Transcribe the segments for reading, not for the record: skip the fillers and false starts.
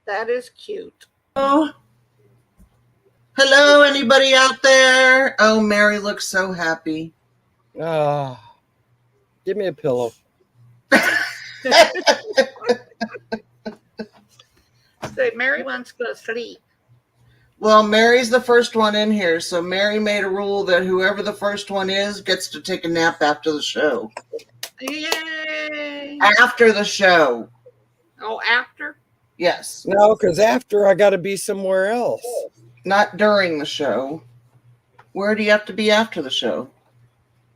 That is cute. Oh, hello, anybody out there? Oh, Mary looks so happy. Give me a pillow. So Mary wants to go to sleep. Well, Mary's the first one in here, so Mary made a rule that whoever the first one is gets to take a nap after the show. Yay! After the show. Oh, after? Yes. No, because after I got to be somewhere else. Not during the show. Where do you have to be after the show?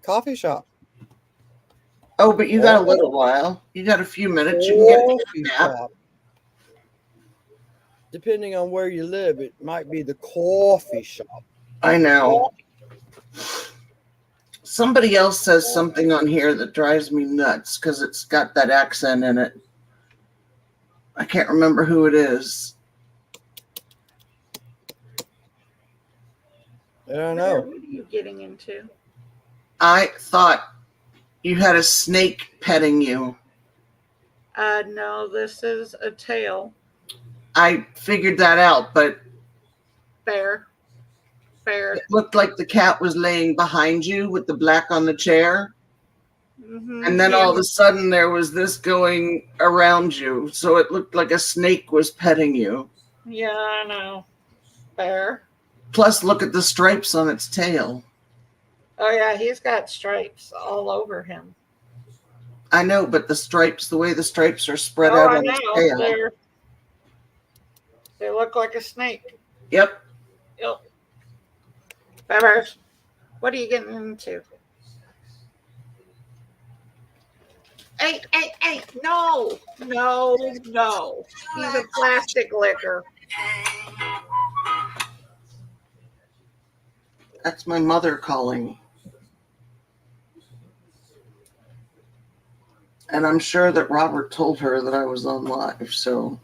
Coffee shop. Oh, but you got a little while. You got a few minutes. You can get a nap. Shop. Depending on where you live, it might be the coffee shop. I know. Somebody else says something on here that drives me nuts because it's got that accent in it. I can't remember who it is. I don't know. What are you getting into? I thought you had a snake petting you. No, this is a tail. I figured that out, but Bear. it looked like the cat was laying behind you with the black on the chair. Mm-hmm. And then all of a sudden there was this going around you. So it looked like a snake was petting you. Yeah, I know. Bear. Plus, look at the stripes on its tail. Oh, yeah, he's got stripes all over him. I know, but the way the stripes are spread out on his tail. They look like a snake. Yep. Beavers, what are you getting into? Hey, no. He's a plastic licker. That's my mother calling. And I'm sure that Robert told her that I was on live, so.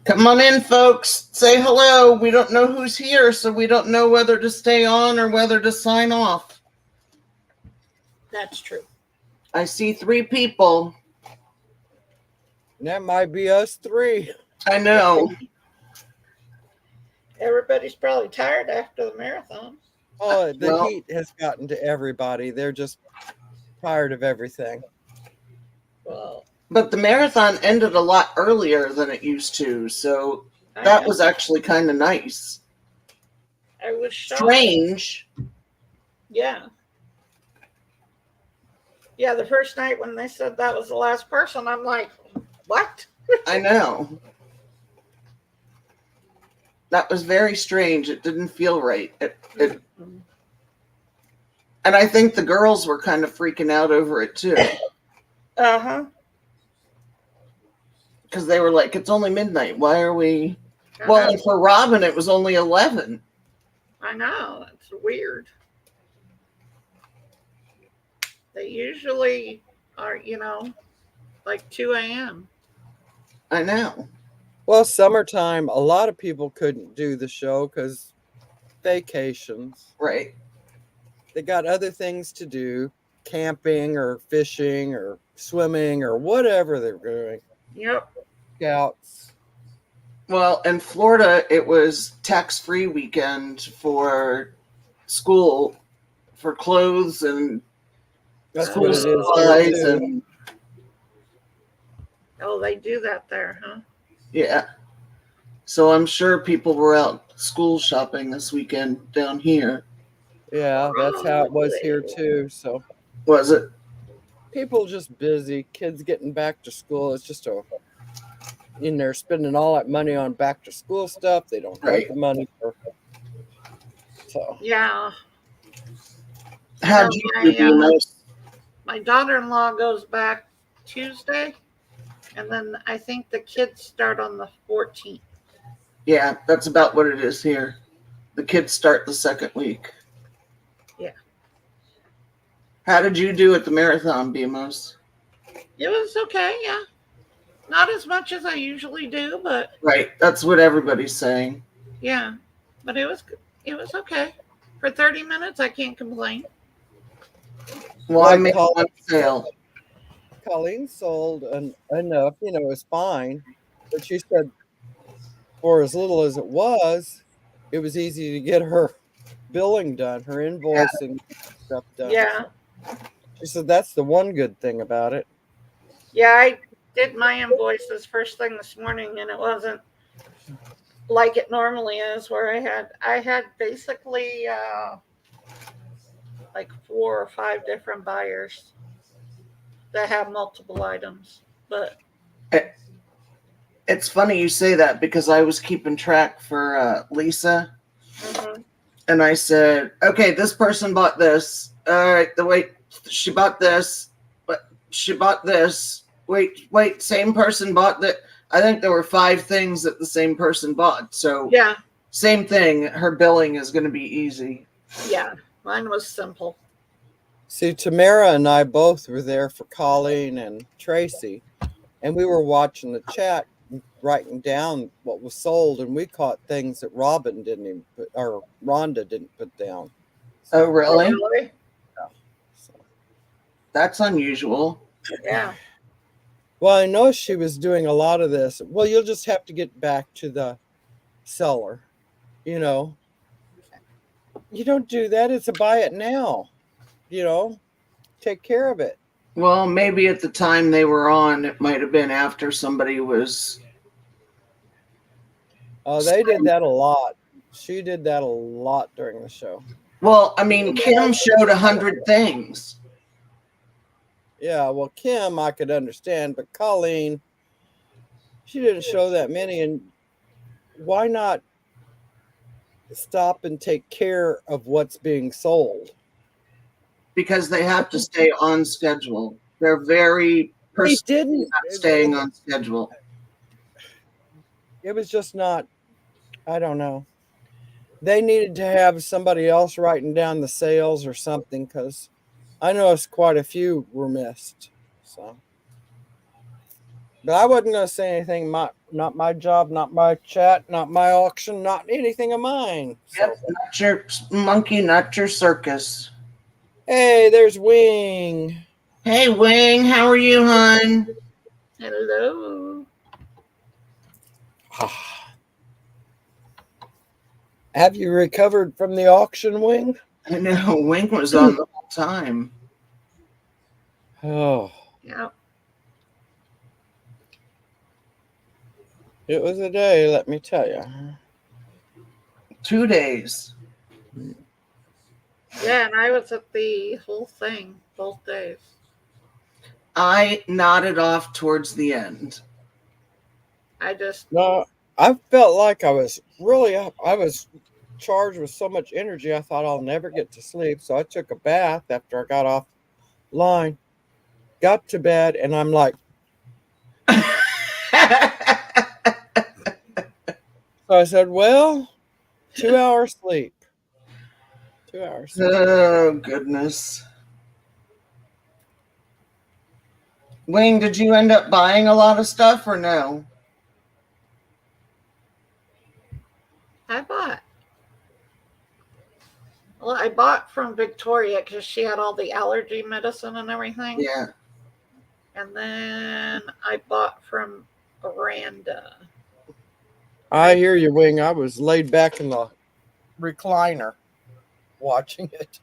Come on in, folks. Say hello. We don't know who's here, so we don't know whether to stay on or whether to sign off. That's true. I see 3 people. That might be us 3. I know. Everybody's probably tired after the marathon. Oh, the heat has gotten to everybody. They're just tired of everything. Well, but the marathon ended a lot earlier than it used to, so that was actually kind of nice. I was shocked. Strange. Yeah. Yeah, the first night when they said that was the last person, I'm like, what? I know. That was very strange. It didn't feel right. And I think the girls were kind of freaking out over it too. Uh-huh. Because they were like, it's only midnight. Why are we... Well, and for Robin, it was only 11. I know. It's weird. They usually are, like 2 a.m. I know. Well, summertime, a lot of people couldn't do the show because vacations. Right. They got other things to do, camping or fishing or swimming or whatever they're doing. Yep. Scouts. Well, in Florida, it was tax-free weekend for school, for clothes and school supplies. And oh, they do that there, huh? Yeah. So I'm sure people were out school shopping this weekend down here. Yeah, that's how it was here too. So was it? People just busy. Kids getting back to school. It's just they're spending all that money on back to school stuff. They don't have the money for. So yeah. How'd you do? My daughter-in-law goes back Tuesday, and then I think the kids start on the 14th. Yeah, that's about what it is here. The kids start the second week. Yeah. How did you do at the marathon, Bemos? It was okay, yeah. Not as much as I usually do, but right. That's what everybody's saying. Yeah, but it was okay. For 30 minutes, I can't complain. Well, I made one sale. Colleen sold enough, it was fine. But she said for as little as it was easy to get her billing done, her invoicing stuff done. Yeah. She said that's the one good thing about it. Yeah, I did my invoices first thing this morning, and it wasn't like it normally is, where I had basically like 4 or 5 different buyers that have multiple items. But It's funny you say that because I was keeping track for Lisa, and I said, okay, this person bought this. All right, she bought this, but she bought this. Wait, same person bought that. I think there were 5 things that the same person bought. So yeah, same thing. Her billing is going to be easy. yeah, mine was simple. See, Tamara and I both were there for Colleen and Tracy, and we were watching the chat, writing down what was sold, and we caught things that Robin didn't even put, or Rhonda didn't put down. Oh, really? Really? So. That's unusual. Yeah. Well, I know she was doing a lot of this. Well, you'll just have to get back to the seller. You don't do that. It's a buy it now. Take care of it. Well, maybe at the time they were on, it might have been after somebody was. Oh, they did that a lot. She did that a lot during the show. Well, I mean, Kim showed 100 things. Yeah, well, Kim, I could understand, but Colleen, she didn't show that many. And why not stop and take care of what's being sold? Because they have to stay on schedule. They're very didn't not staying on schedule. It was just not, I don't know. They needed to have somebody else writing down the sales or something, because I noticed quite a few were missed. So, but I wasn't going to say anything. Not my job, not my chat, not my auction, not anything of mine. So. Yep, not your monkey, not your circus. Hey, there's Wing. Hey, Wing, how are you, hon? Hello. Have you recovered from the auction, Wing? I know, Wing was on the whole time. Oh. Yeah. It was a day, let me tell you. 2 days. Yeah, and I was at the whole thing both days. I nodded off towards the end. No, I felt like I was really up. I was charged with so much energy, I thought I'll never get to sleep. So I took a bath after I got off line, got to bed, and I'm like, so I said, well, 2 hours sleep. 2 hours sleep. Oh, goodness. Wing, did you end up buying a lot of stuff or no? I bought. Well, I bought from Victoria because she had all the allergy medicine and everything. Yeah. And then I bought from Miranda. I hear you, Wing. I was laid back in the recliner watching it.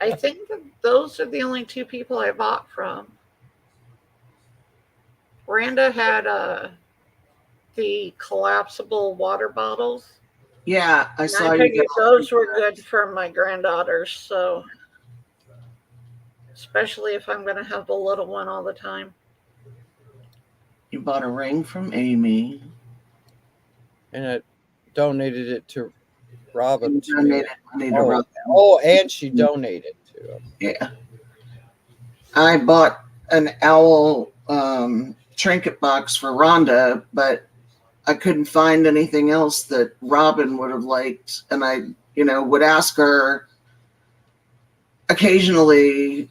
I think that those are the only 2 people I bought from. Miranda had the collapsible water bottles. Yeah, I saw I you. figured those were good for my granddaughters, so especially if I'm going to have the little one all the time. You bought a ring from Amy. And I donated it to Robin. Donated money to Robin. Oh, and she donated to him. Yeah. I bought an owl trinket box for Rhonda, but I couldn't find anything else that Robin would have liked. And I, would ask her occasionally,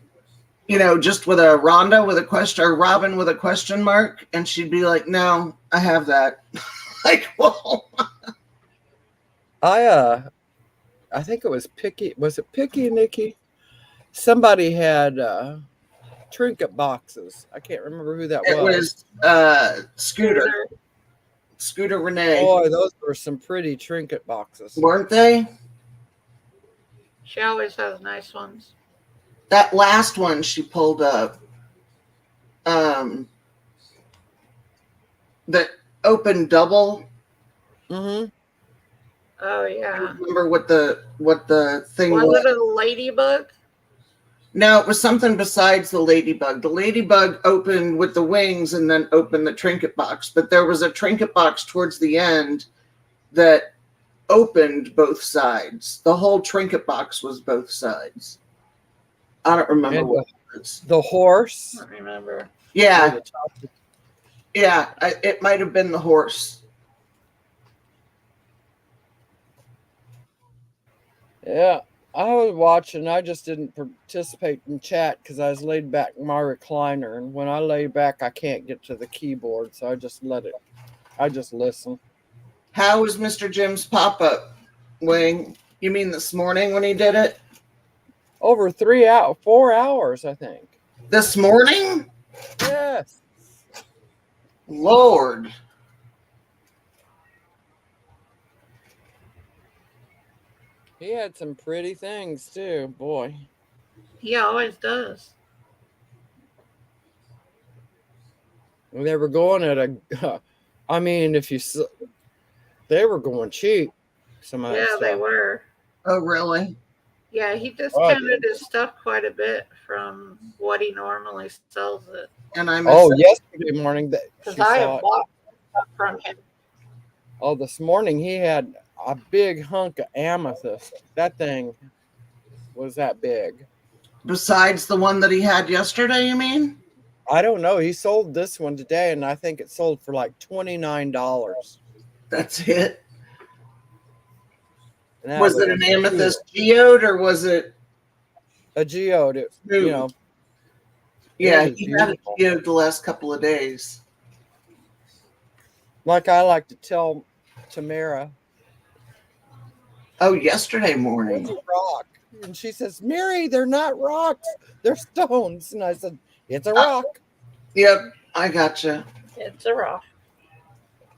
just with a Rhonda with a question or Robin with a question mark. And she'd be like, no, I have that. Like, whoa. I think it was Picky. Was it Picky, Nikki? Somebody had trinket boxes. I can't remember who that It was. was Scooter Renee. Boy, those were some pretty trinket boxes. Weren't they? She always has nice ones. That last one she pulled up, that open double. Mm-hmm. Oh I yeah. don't remember what the thing was. Was it a ladybug? No, it was something besides the ladybug. The ladybug opened with the wings and then opened the trinket box. But there was a trinket box towards the end that opened both sides. The whole trinket box was both sides. I don't remember And what it was. the horse. I don't remember. Yeah, yeah, it might have been the horse. Yeah, I was watching. I just didn't participate in chat because I was laid back in my recliner, and when I lay back, I can't get to the keyboard, so I just let it. I just listen. How was Mr. Jim's pop-up, Wing? You mean this morning when he did it? Over 4 hours, I think. This morning? Yes. Lord. He had some pretty things too, boy. He always does. They were going at a. I mean, they were going cheap. Some of that Yeah, stuff. they were. Oh, really? Yeah, he discounted his stuff quite a bit from what he normally sells it. And I Yesterday morning that Because I have bought stuff from him. Oh, this morning he had a big hunk of amethyst. That thing was that big. Besides the one that he had yesterday, you mean? I don't know. He sold this one today, and I think it sold for like $29. That's it. And Was it an amethyst geode or was it a geode? Yeah, he had a geode the last couple of days. Like I like to tell Tamara. Oh, yesterday morning. It's a rock. And she says, Mary, they're not rocks. They're stones. And I said, it's a rock. Yep, I gotcha. It's a rock.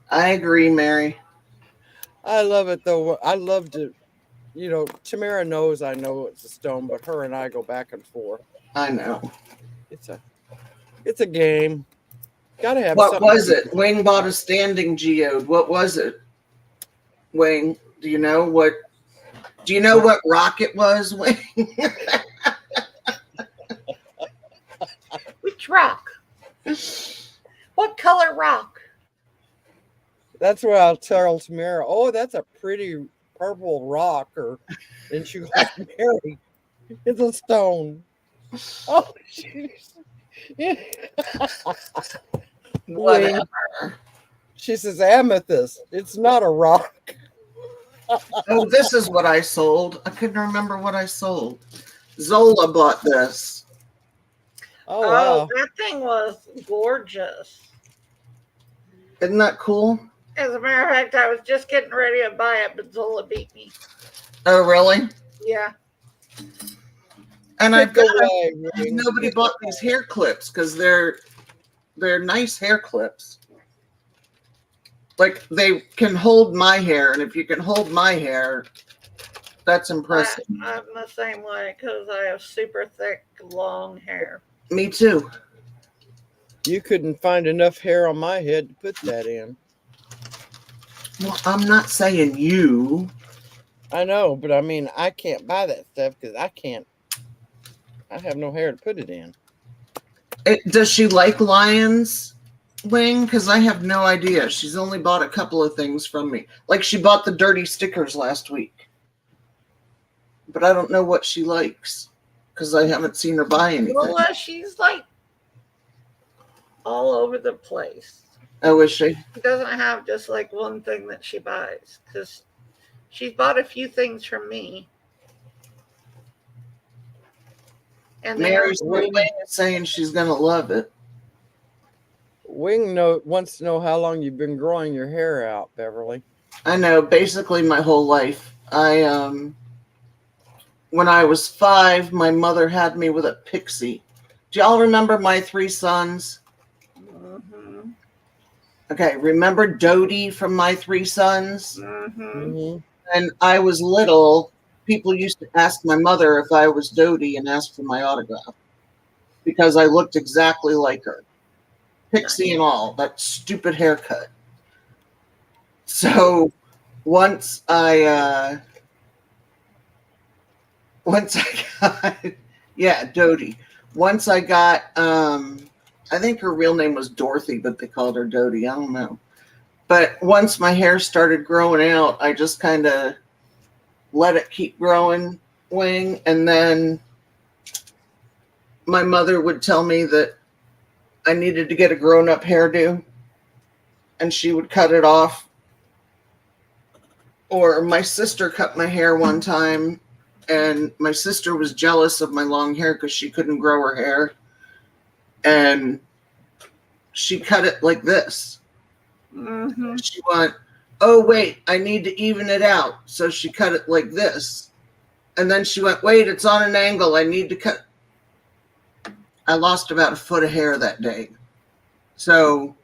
I agree, Mary. I love it, though. I love to, Tamara knows I know it's a stone, but her and I go back and forth. I know. It's a game. Gotta have What something. was it? Wayne bought a standing geode. What was it? Wayne, do you know what rock it was, Wayne? Which rock? What color rock? That's what I'll tell Tamara. Oh, that's a pretty purple rock. And she goes, Mary, it's a stone. Oh, jeez. Whatever. She says amethyst. It's not a rock. Oh, this is what I sold. I couldn't remember what I sold. Zola bought this. Oh, wow. That thing was gorgeous. Isn't that cool? As a matter of fact, I was just getting ready to buy it, but Zola beat me. Oh, really? Yeah. And nobody bought these hair clips because they're nice hair clips. Like they can hold my hair, and if you can hold my hair, that's impressive. I'm the same way because I have super thick, long hair. Me too. You couldn't find enough hair on my head to put that in. Well, I'm not saying you. I know, but I mean, I can't buy that stuff because I have no hair to put it in. Does she like lions, Wing? Because I have no idea. She's only bought a couple of things from me. Like she bought the dirty stickers last week. But I don't know what she likes because I haven't seen her buy anything. Well, she's like all over the place. Oh, is she? She doesn't have just like one thing that she buys because she's bought a few things from me. And Mary's saying she's going to love it. Wing wants to know how long you've been growing your hair out, Beverly. I know, basically my whole life. When I was 5, my mother had me with a pixie, Do y'all remember my three sons? Mm-hmm. Okay, remember Dodie from My Three Sons? Mm-hmm. Mhm. When I was little, people used to ask my mother if I was Dodie and ask for my autograph because I looked exactly like her. Pixie and all, that stupid haircut. So once I got yeah, Dodie. Once I got I think her real name was Dorothy, but they called her Dodie. I don't know. But once my hair started growing out, I just kind of let it keep growing wing, and then my mother would tell me that I needed to get a grown-up hairdo, and she would cut it off. Or my sister cut my hair one time, and my sister was jealous of my long hair because she couldn't grow her hair, and she cut it like this. Mm-hmm. She went, oh wait, I need to even it out, so she cut it like this. And then she went, wait, it's on an angle, I need to cut. I lost about a foot of hair that day. So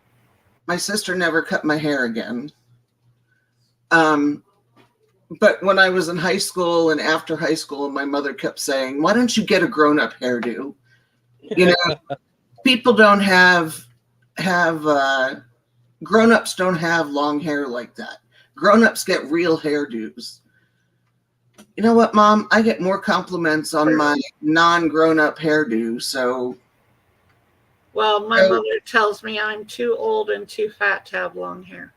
my sister never cut my hair again. But when I was in high school and after high school, my mother kept saying, why don't you get a grown-up hairdo? You know, people don't have grown-ups don't have long hair like that. Grown-ups get real hairdos. You know what, Mom? I get more compliments on my non-grown-up hairdo, so. Well, my mother tells me I'm too old and too fat to have long hair.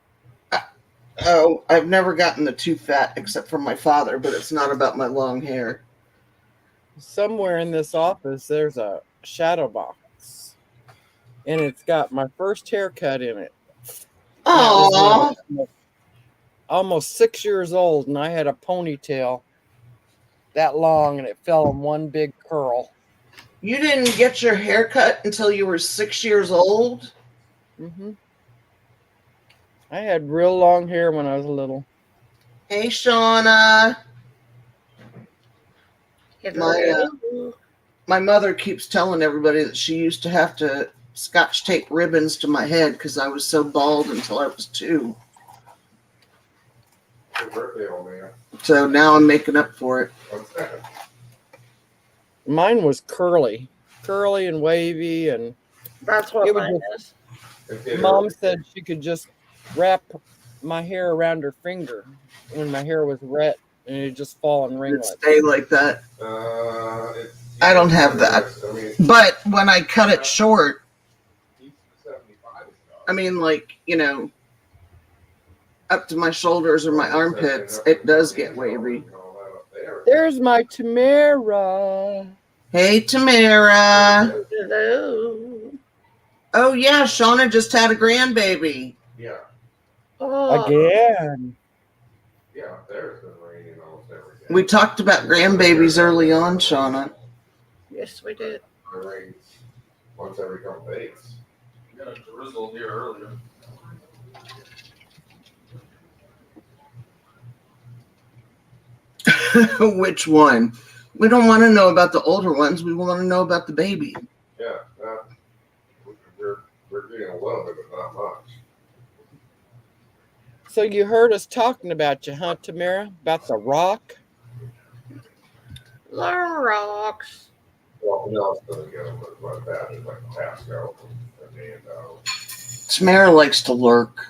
Oh, I've never gotten the too fat except from my father, but it's not about my long hair. Somewhere in this office, there's a shadow box, and it's got my first haircut in it. And that was when I Oh, was almost 6 years old, and I had a ponytail that long, and it fell in one big curl. you didn't get your hair cut until you were 6 years old? Mm-hmm. I had real long hair when I was little. Hey, Shauna. Hello. My mother keeps telling everybody that she used to have to scotch tape ribbons to my head because I was so bald until I was 2. Happy birthday, old man. So now I'm making up for it. What's that? Mine was curly and wavy, and That's what it was mine just, is. Mom said she could just wrap my hair around her finger when my hair was wet, and it just fall in It ringlets. stay like that. I don't have that. But when I cut it short, I mean, like, you know, up to my shoulders or my armpits, it does get wavy. There's my Tamara. Hey, Tamara. Hello. Oh, yeah, Shauna just had a grandbaby. Yeah. Oh, Again. Yeah, there's been raining almost every day. We talked about grandbabies early on, Shauna. yes, we did. It rains once every couple days. We got a drizzle here earlier. Which one? We don't want to know about the older ones. We want to know about the baby. Yeah, we're getting a little bit, but not much. So you heard us talking about you, huh, Tamara? About the rock? The rocks. Well, no, it's going to get a little bit bad. It's like Pascal and Tamara likes to lurk.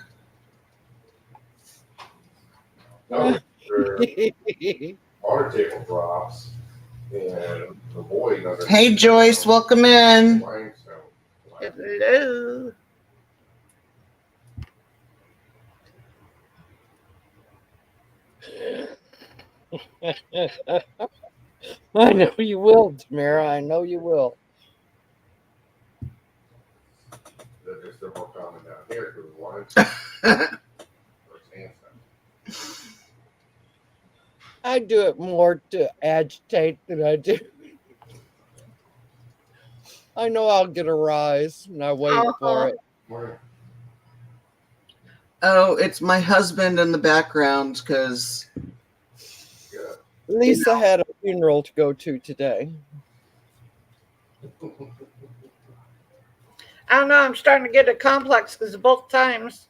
no, water table drops, and the boy doesn't. Hey, Joyce, welcome in. Hello. I know you will, Tamara. I know you will. They're just more common down here because of wine. I do it more to agitate than I do. I know I'll get a rise, and I wait for it. Oh, it's my husband in the background because Lisa had a funeral to go to today. I don't know. I'm starting to get a complex because both times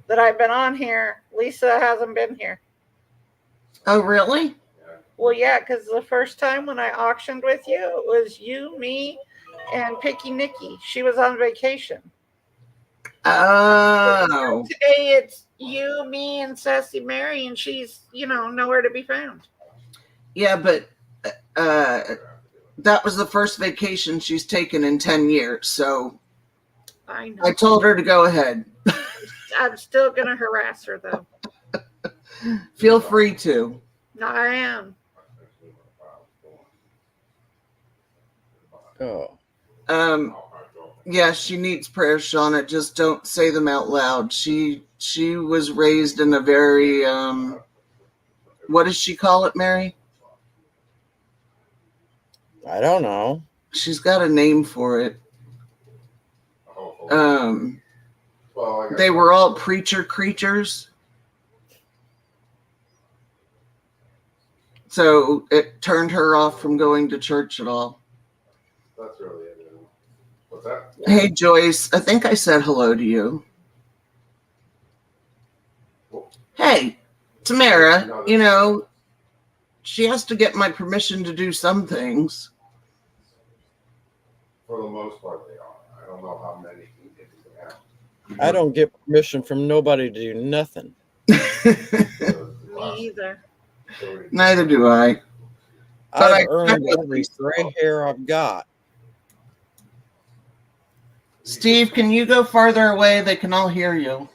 that I've been on here, Lisa hasn't been here. Oh, really? Well, yeah, because the first time when I auctioned with you, it was you, me, and Picky Nikki. She was on vacation. Oh, Today it's you, me, and Sassy Mary, and she's, nowhere to be found. yeah, but that was the first vacation she's taken in 10 years. So I know. I told her to go ahead. I'm still going to harass her, though. Feel free to. No, I am. Oh. Yeah, she needs prayers, Shauna. Just don't say them out loud. She was raised in a very what does she call it, Mary? I don't know. She's got a name for it. They were all preacher creatures. So it turned her off from going to church at all. That's really it. What's that? Hey, Joyce, I think I said hello to you. Hey, Tamara, she has to get my permission to do some things. For the most part, they are. I don't know how many you can have. I don't get permission from nobody to do nothing. Me either. Neither do I. But I've I earned every gray hair I've got. Steve, can you go farther away? They can all hear you.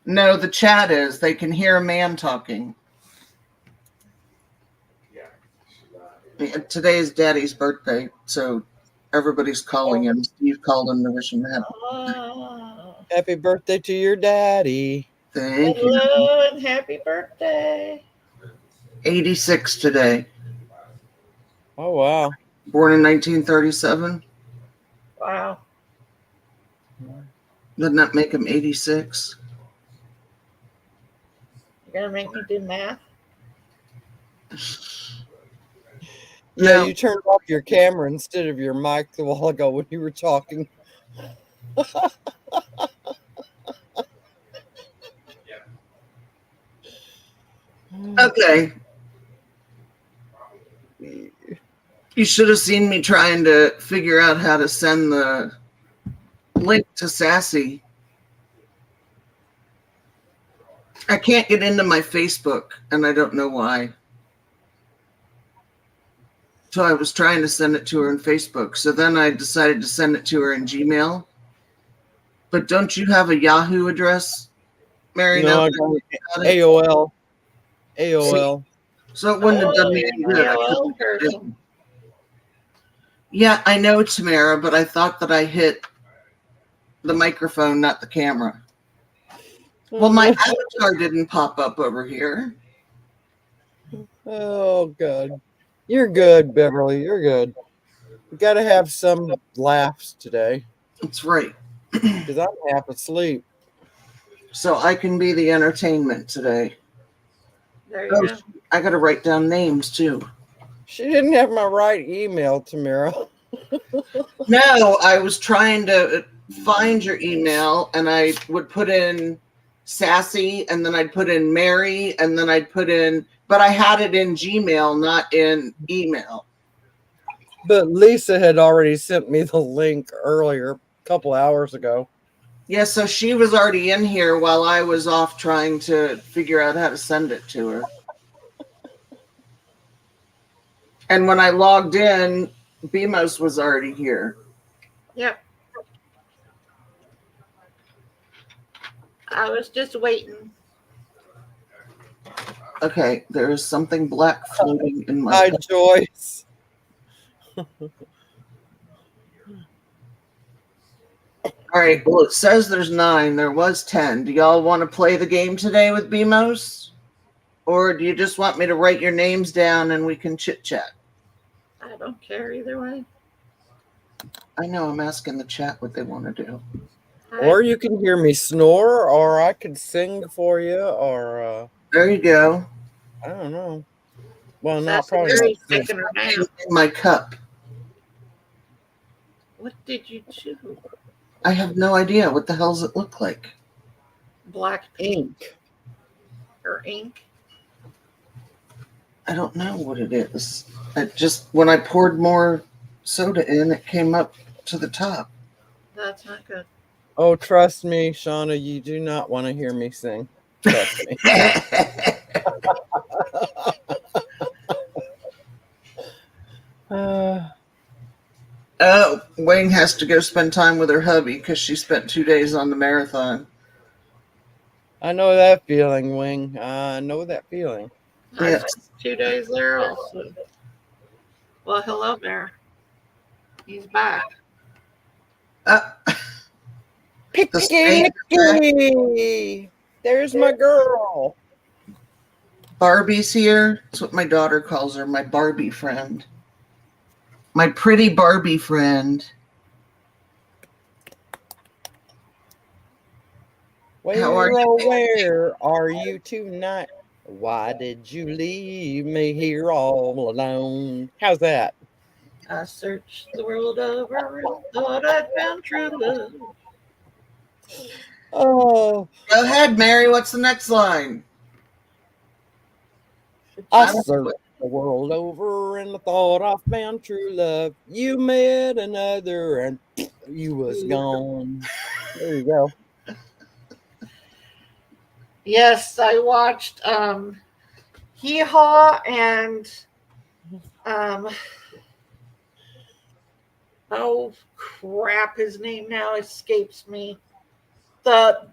No, the chat is. They can hear a man talking. Yeah, today is Daddy's birthday, so everybody's calling him. Steve called him to wish him happy. Happy birthday to your daddy. Thank you. Hello and happy birthday. 86 today. Oh, wow. Born in 1937. Wow. Doesn't that make him 86? You're going to make me do math? Yeah, No. you turned off your camera instead of your mic a while ago when you were talking. Okay. You should have seen me trying to figure out how to send the link to Sassy. I can't get into my Facebook, and I don't know why. So I was trying to send it to her in Facebook. So then I decided to send it to her in Gmail. But don't you have a Yahoo address, Mary? No, I don't. AOL. AOL. So it wouldn't have done me any good. AOL person. Yeah, I know, Tamara, but I thought that I hit the microphone, not the camera. Well, my avatar didn't pop up over here. Oh, God. You're good, Beverly. You're good. We got to have some laughs today That's right. because I'm half asleep. So I can be the entertainment today. There you Oh, go. I got to write down names, too. She didn't have my right email, Tamara. No, I was trying to find your email, and I would put in Sassy, and then I'd put in Mary, and then I'd put in, but I had it in Gmail, not in email. But Lisa had already sent me the link earlier, a couple hours ago. Yeah, so she was already in here while I was off trying to figure out how to send it to her. And when I logged in, Bemos was already here. Yep. I was just waiting. Okay, there is something black floating in my Hi, cup. Joyce. All right, well, it says there's 9. There was 10. Do y'all want to play the game today with Bemos? Or do you just want me to write your names down and we can chit-chat? I don't care either way. I know, I'm asking the chat what they want to do. Or you can hear me snore, or I could sing for you, or There you go. I don't know. Well, not That's probably. Mary's Not taking her nap. In my cup. What did you do? I have no idea. What the hell does it look like? Black paint Ink. or ink? I don't know what it is. It just, when I poured more soda in, it came up to the top. That's not good. Oh, trust me, Shauna, you do not want to hear me sing. Trust me. Oh, Wayne has to go spend time with her hubby because she spent 2 days on the marathon. I know that feeling, Wing. I know that feeling. I Yes. spent 2 days there also. Well, hello there. He's back. The Picky snake Licky! There's my girl. Barbie's here. That's what my daughter calls her, my Barbie friend. My pretty Barbie friend. How are you? Where are you tonight? Why did you leave me here all alone? How's that? I searched the world over and thought I'd found true love. Oh, Go ahead, Mary. What's the next line? I searched the world over and I thought I found true love. You met another and you was gone. There you go. Yes, I watched Hee Haw and um oh crap, his name now escapes me. The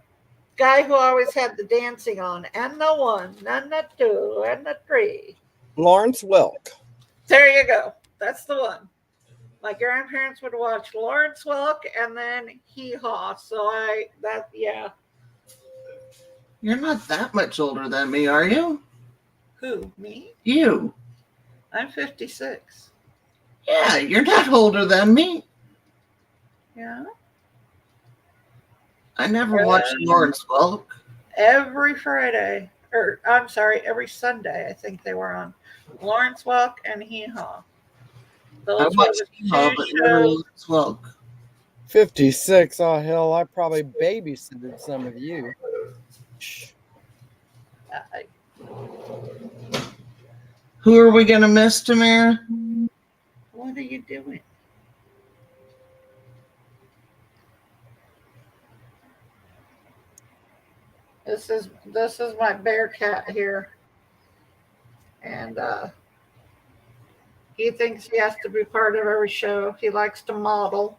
guy who always had the dancing on, and the one, and the two, and the three. Lawrence Welk. There you go. That's the one. My grandparents would watch Lawrence Welk and then Hee Haw. Yeah. You're not that much older than me, are you? Who? Me? You. I'm 56. Yeah, you're not older than me. Yeah. I never watched Lawrence Welk. Every Friday, or I'm sorry, every Sunday, I think they were on Lawrence Welk and Hee Haw. I Those were watched the Hee-Haw, two but never shows. Lawrence Welk. 56. Oh, hell, I probably babysitted some of you. I- Who are we going to miss, Tamara? What are you doing? This is my bear cat here, and he thinks he has to be part of every show. He likes to model.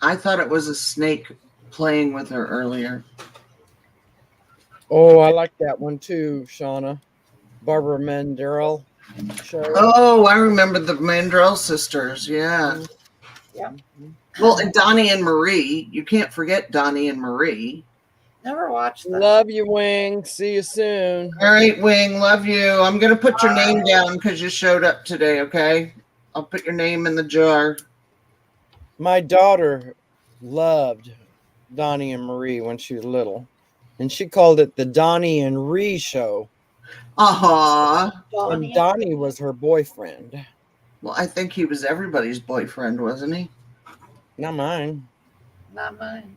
I thought it was a snake playing with her earlier. Oh, I like that one too, Shauna. Barbara Mandrell show. Oh, I remember the Mandrell sisters. Yeah. Yeah. Well, and Donnie and Marie. You can't forget Donnie and Marie. Never watched that. Love you, Wing. See you soon. All right, Wing. Love you. I'm going to put your name down because you showed up today, okay? I'll put your name in the jar. My daughter loved Donnie and Marie when she was little, and she called it the Donnie and Ree show. Uh-huh. And Donnie was her boyfriend. Well, I think he was everybody's boyfriend, wasn't he? Not mine. Not mine.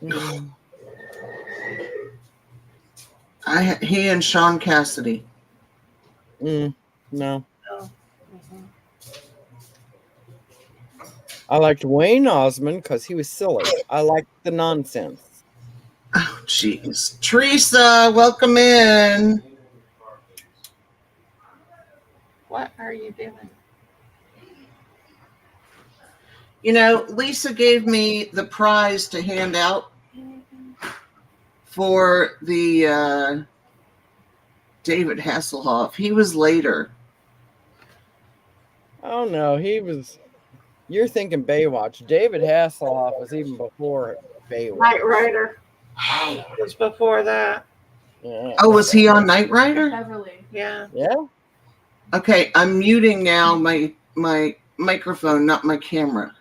Mm. He and Sean Cassidy. No. No. I liked Wayne Osmond because he was silly. I liked the nonsense. Oh, jeez. Teresa, welcome in. What are you doing? You know, Lisa gave me the prize to hand out for the David Hasselhoff. He was later. Oh no, he was. You're thinking Baywatch. David Hasselhoff was even before Baywatch. Knight Rider. Hey. It was before that. Yeah. Oh, was he on Knight Rider? Beverly. Yeah. Yeah. Okay, I'm muting now my microphone, not my camera.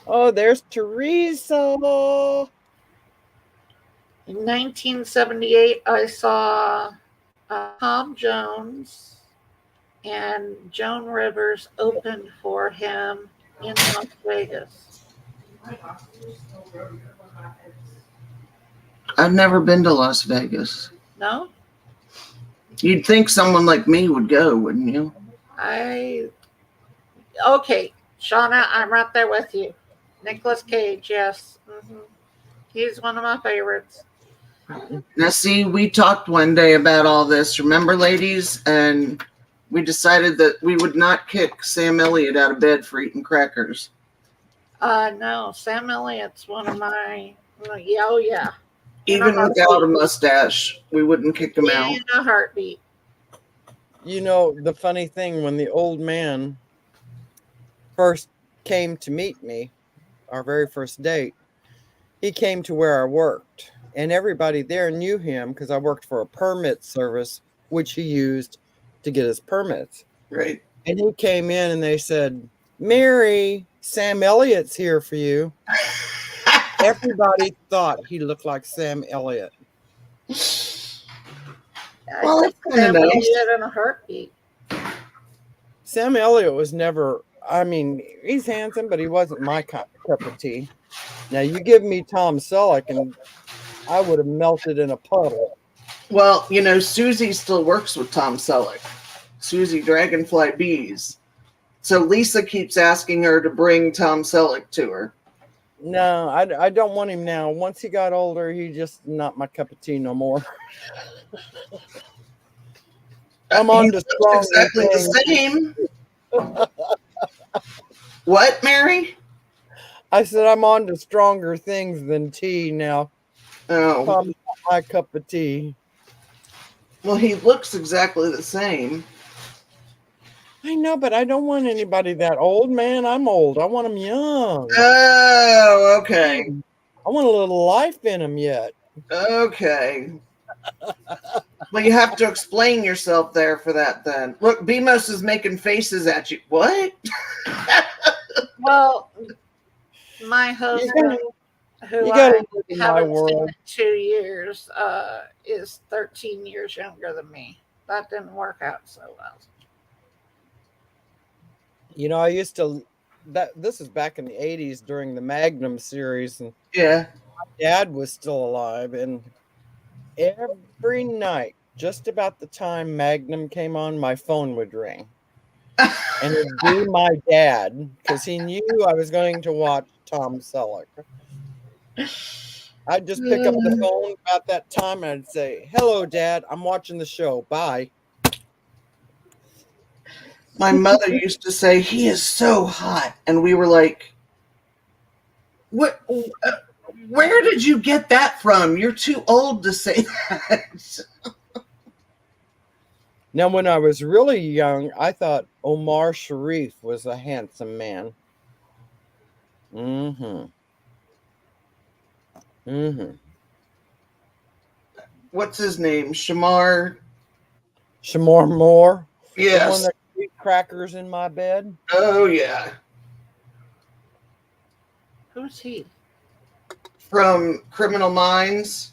Oh, there's Teresa. In 1978, I saw Tom Jones and Joan Rivers opened for him in Las Vegas. I've never been to Las Vegas. No? You'd think someone like me would go, wouldn't you? Okay, Shauna, I'm right there with you. Nicolas Cage, yes. He's one of my favorites. Now, see, we talked one day about all this, remember, ladies? And we decided that we would not kick Sam Elliott out of bed for eating crackers. No, Sam Elliott's one of my, oh yeah. Even without a mustache, we wouldn't kick him out. In a heartbeat. You know, the funny thing, when the old man first came to meet me, our very first date, he came to where I worked. And everybody there knew him because I worked for a permit service, which he used to get his permits. Right. And he came in and they said, Mary, Sam Elliott's here for you. Everybody thought he looked like Sam Elliott. Well, that's kind of Sam nice. Elliott in a heartbeat. Sam Elliott was never, I mean, he's handsome, but he wasn't my cup of tea. Now, you give me Tom Selleck and I would have melted in a puddle. Well, you know, Susie still works with Tom Selleck. Susie Dragonfly Bees. So Lisa keeps asking her to bring Tom Selleck to her. No, I don't want him now. Once he got older, he just not my cup of tea no more. I'm on to stronger exactly things. the same. What, Mary? I said I'm on to stronger things than tea now. Oh, Tom's not my cup of tea. well, he looks exactly the same. I know, but I don't want anybody that old, man. I'm old. I want them young. Oh, okay. I want a little life in them yet. Okay. Well, you have to explain yourself there for that then. Look, Bemos is making faces at you. What? Well, my husband, who You I gotta live in my haven't seen world. in 2 years, is 13 years younger than me. That didn't work out so well. You know, I used to. This is back in the '80s during the Magnum series, and Yeah. Dad was still alive, and every night, just about the time Magnum came on, my phone would ring. And it'd be my dad, because he knew I was going to watch Tom Selleck. I'd just pick up the phone about that time and I'd say, hello, Dad, I'm watching the show. Bye. My mother used to say, he is so hot. And we were like, what? Where did you get that from? You're too old to say that. Now, when I was really young, I thought Omar Sharif was a handsome man. Mm-hmm. What's his name? Shamar? Shamar Moore. The one Yes. that eat crackers in my bed. Oh, yeah. Who's he? From Criminal Minds.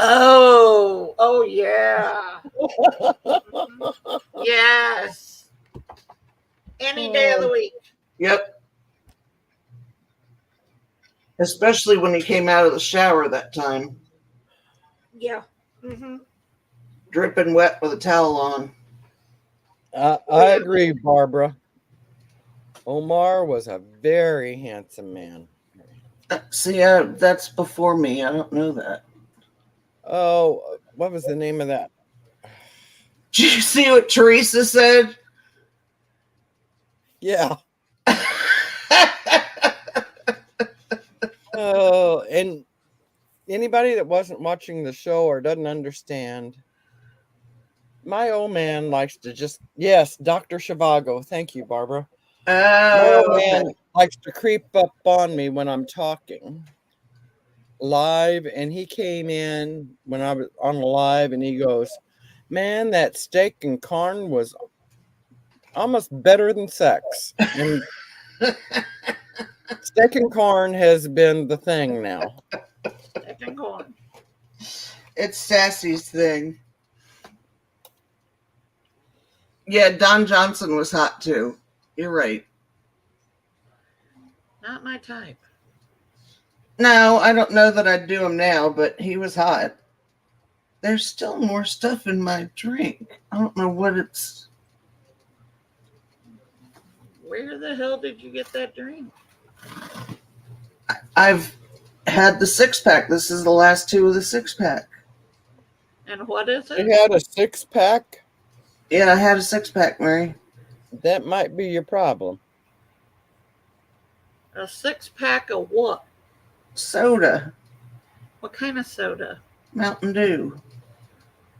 Oh, yeah. Yes. Any day of the week. Yep. Especially when he came out of the shower that time. Yeah. Mm-hmm. Dripping wet with a towel on. I agree, Barbara. Omar was a very handsome man. See, that's before me. I don't know that. Oh, what was the name of that? Did you see what Teresa said? Yeah. Oh, and anybody that wasn't watching the show or doesn't understand, my old man likes to just, yes, Dr. Shivago. Thank you, Barbara. My old man likes to creep up on me when I'm talking live, and he came in when I was on the live, and he goes, man, that steak and corn was almost better than sex. And steak and corn has been the thing now. Steak and corn. It's Sassy's thing. Yeah, Don Johnson was hot too. You're right. Not my type. No, I don't know that I'd do him now, but he was hot. There's still more stuff in my drink. I don't know what it's. Where the hell did you get that drink? I've had the 6-pack. This is the last 2 of the 6-pack. And what is You it? had a 6-pack? Yeah, I had a 6-pack, Mary. That might be your problem. A 6-pack of what? Soda. What kind of soda? Mountain Dew.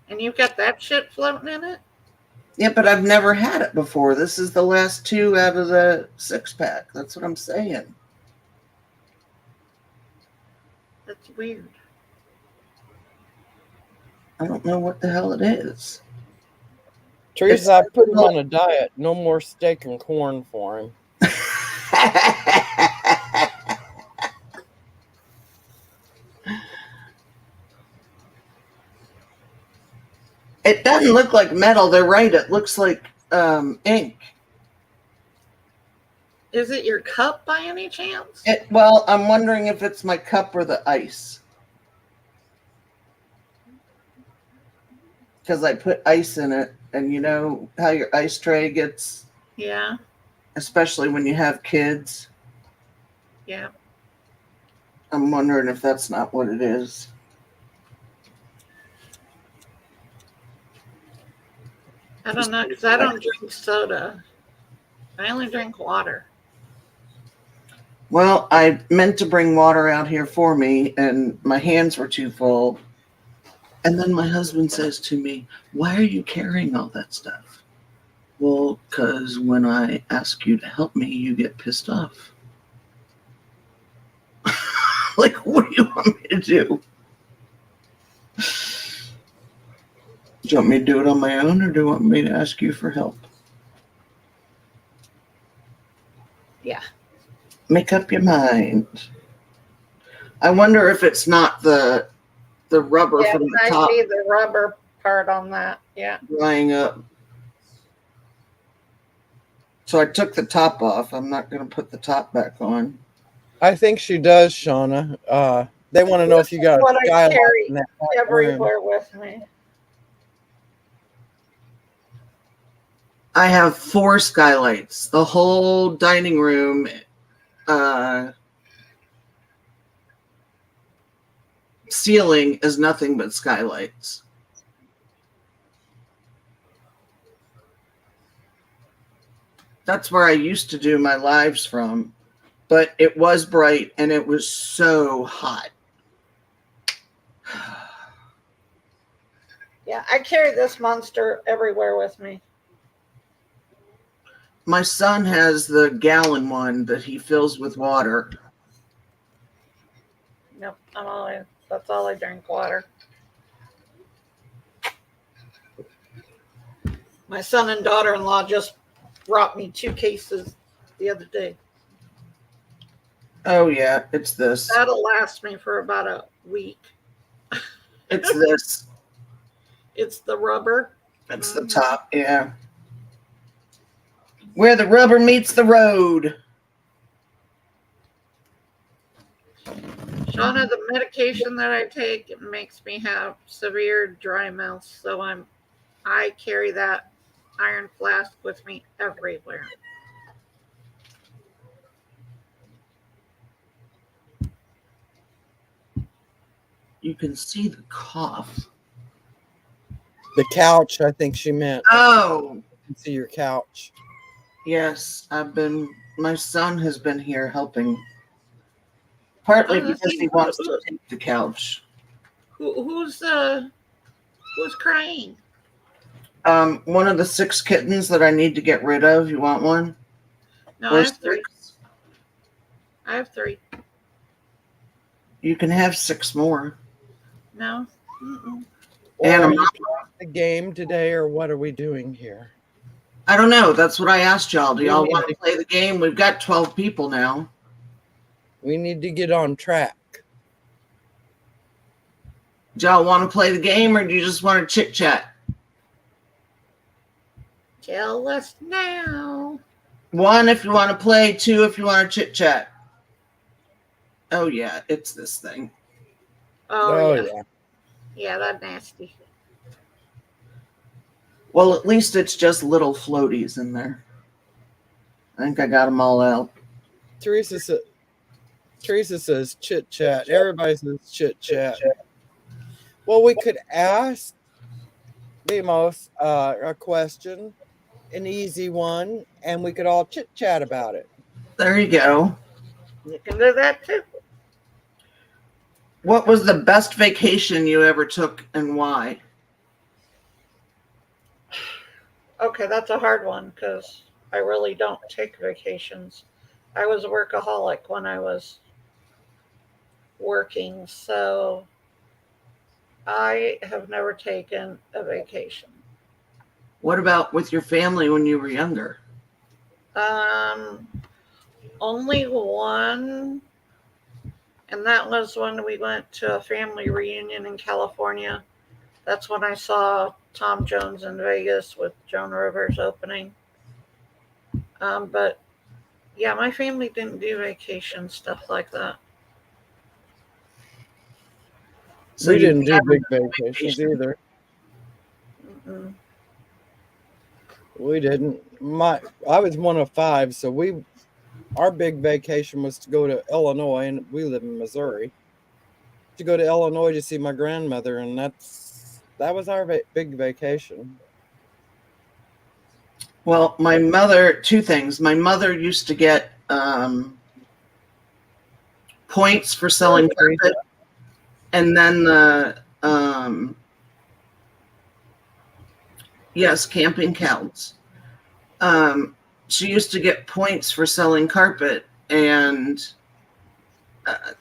And you've got that shit floating in it? Yeah, but I've never had it before. This is the last 2 out of the 6-pack. That's what I'm saying. That's weird. I don't know what the hell it is. Teresa, I put him on a diet. No more steak and corn for him. It doesn't look like metal. They're right. It looks like ink. Is it your cup by any chance? Well, I'm wondering if it's my cup or the ice. Because I put ice in it, and you know how your ice tray gets, Yeah, especially when you have kids. yeah. I'm wondering if that's not what it is. I don't know, because I don't drink soda. I only drink water. Well, I meant to bring water out here for me, and my hands were too full. And then my husband says to me, "Why are you carrying all that stuff?" Well, because when I ask you to help me, you get pissed off. Like, what do you want me to do? Do you want me to do it on my own, or do you want me to ask you for help? Yeah. Make up your mind. I wonder if it's not the rubber Yeah, from it the might top be the rubber part on that. Yeah. drying up. So I took the top off. I'm not going to put the top back on. I think she does, Shauna. They want to know if you got What a I skylight carry in that back room. everywhere with me. I have 4 skylights. The whole dining room ceiling is nothing but skylights. That's where I used to do my lives from, but it was bright and it was so hot. Yeah, I carry this monster everywhere with me. My son has the gallon one that he fills with water. Nope, that's all I drink, water. My son and daughter-in-law just brought me 2 cases the other day. Oh yeah, it's this. That'll last me for about a week. It's this. It's the rubber. It's the top, yeah. Where the rubber meets the road. Shauna, the medication that I take, it makes me have severe dry mouth, so I carry that iron flask with me everywhere. You can see the cough. The couch, I think she meant. Oh, You can see your couch. yes. My son has been here helping. Partly Oh, because he wants to take the couch. Who's crying? One of the 6 kittens that I need to get rid of. You want one? No, Or I have 3. 6? I have 3. You can have 6 more. No. Mm-mm. And Or are you playing the game today, or what are we doing here? I don't know. That's what I asked y'all. Do y'all want to play the game? We've got 12 people now. We need to get on track. Do y'all want to play the game or do you just want to chit chat? Tell us now. 1 if you want to play, 2 if you want to chit chat. Oh yeah, it's this thing. Oh, yeah. Yeah, that's nasty. Well, at least it's just little floaties in there. I think I got them all out. Teresa says chit chat. Everybody says chit chat. Well, we could ask Bemos a question, an easy one, and we could all chit chat about it. There you go. You can do that too. What was the best vacation you ever took and why? Okay, that's a hard one because I really don't take vacations. I was a workaholic when I was working, so I have never taken a vacation. What about with your family when you were younger? Only one, and that was when we went to a family reunion in California. That's when I saw Tom Jones in Vegas with Joan Rivers opening. But yeah, my family didn't do vacation stuff like that. So we you didn't do haven't big done vacations vacation. either. Mm-mm. We didn't. I was one of 5, so our big vacation was to go to Illinois, and we live in Missouri. To go to Illinois to see my grandmother, and that was our big vacation. Well, my mother, 2 things. My mother used to get points for selling carpet, and then yes, camping counts. She used to get points for selling carpet, and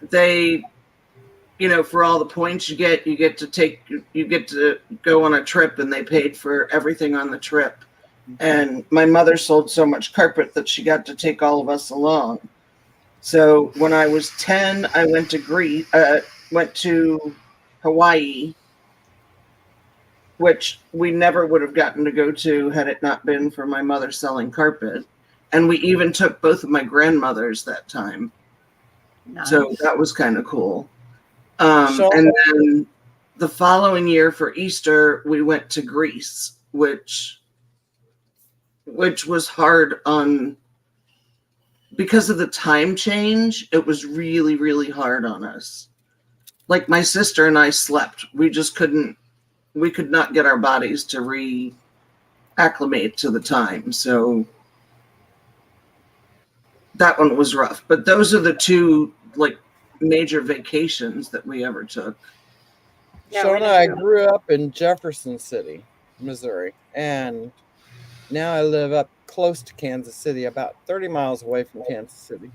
they, for all the points you get to go on a trip, and they paid for everything on the trip. And my mother sold so much carpet that she got to take all of us along. So when I was 10, I went to Hawaii, which we never would have gotten to go to had it not been for my mother selling carpet. And we even took both of my grandmothers that time. Nice. So that was kind of cool. So- and then the following year for Easter, we went to Greece, which was hard because of the time change. It was really, really hard on us. Like my sister and I slept. We could not get our bodies to reacclimate to the time. So that one was rough. But those are the 2 major vacations that we ever took. Yeah, Shona, I grew up in Jefferson City, Missouri, and now I live up close to Kansas City, about 30 miles away from Kansas City.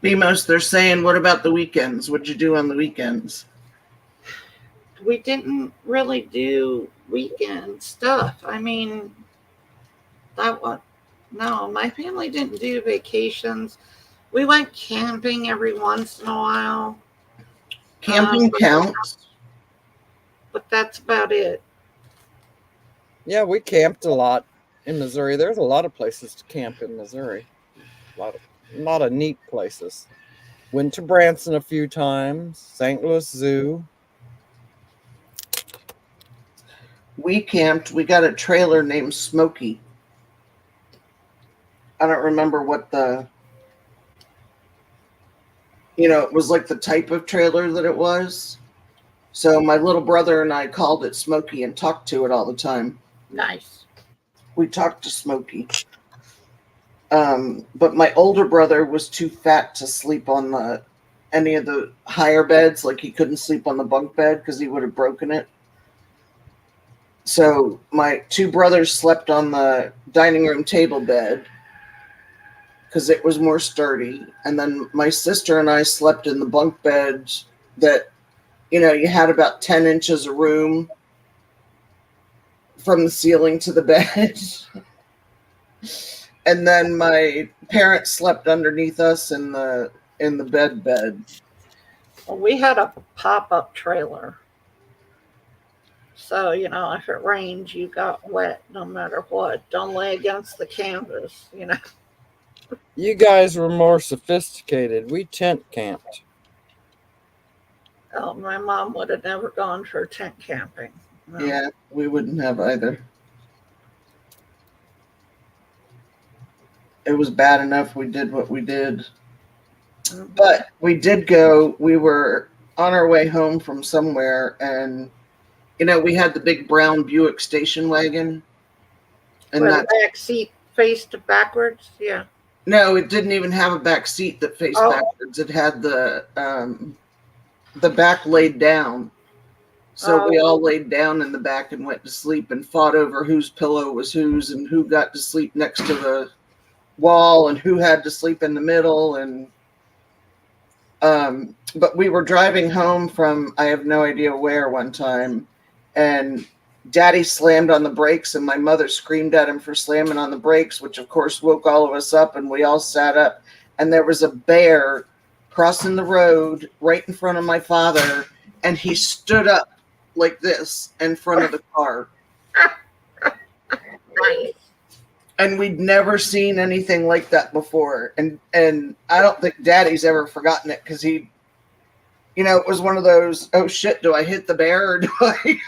Bemos, they're saying, what about the weekends? What'd you do on the weekends? We didn't really do weekend stuff. I mean, no, my family didn't do vacations. We went camping every once in a while. Camping counts. But that's about it. Yeah, we camped a lot in Missouri. There's a lot of places to camp in Missouri. A lot of neat places. Went to Branson a few times, St. Louis Zoo. We camped. We got a trailer named Smokey. I don't remember what it was like the type of trailer that it was. So my little brother and I called it Smokey and talked to it all the time. Nice. We talked to Smokey. But my older brother was too fat to sleep on any of the higher beds. Like he couldn't sleep on the bunk bed because he would have broken it. So my 2 brothers slept on the dining room table bed because it was more sturdy. And then my sister and I slept in the bunk beds that, you had about 10 inches of room from the ceiling to the bed. And then my parents slept underneath us in the in the bed. Well, we had a pop-up trailer. So, if it rains, you got wet no matter what. Don't lay against the canvas. You guys were more sophisticated. We tent camped. Oh, my mom would have never gone for tent camping. No. Yeah, we wouldn't have either. It was bad enough we did what we did. Mhm. But we did go, we were on our way home from somewhere, and we had the big brown Buick station wagon. And Where that the back seat faced backwards. Yeah. no, it didn't even have a back seat that faced Oh. backwards. It had the back laid down. So we all laid down in the back and went to sleep and fought over whose pillow was whose and who got to sleep next to the wall and who had to sleep in the middle. And but we were driving home from I have no idea where one time, and Daddy slammed on the brakes and my mother screamed at him for slamming on the brakes, which of course woke all of us up, and we all sat up, and there was a bear crossing the road right in front of my father, and he stood up like this in front of the car. Nice. And we'd never seen anything like that before. And I don't think Daddy's ever forgotten it, because he, it was one of those, oh shit, do I hit the bear or do I?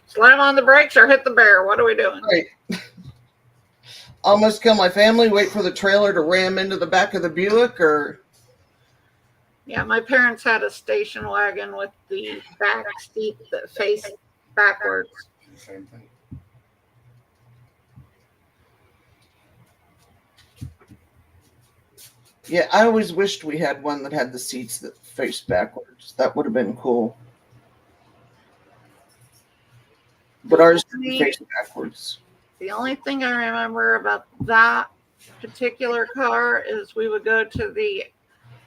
Slam on the brakes or hit the bear. What are we doing? Right. Almost kill my family, wait for the trailer to ram into the back of the Buick, or... Yeah, my parents had a station wagon with the back seat that faced backwards. Same thing. Yeah, I always wished we had one that had the seats that faced backwards. That would have been cool. But ours didn't face backwards. The only thing I remember about that particular car is we would go to the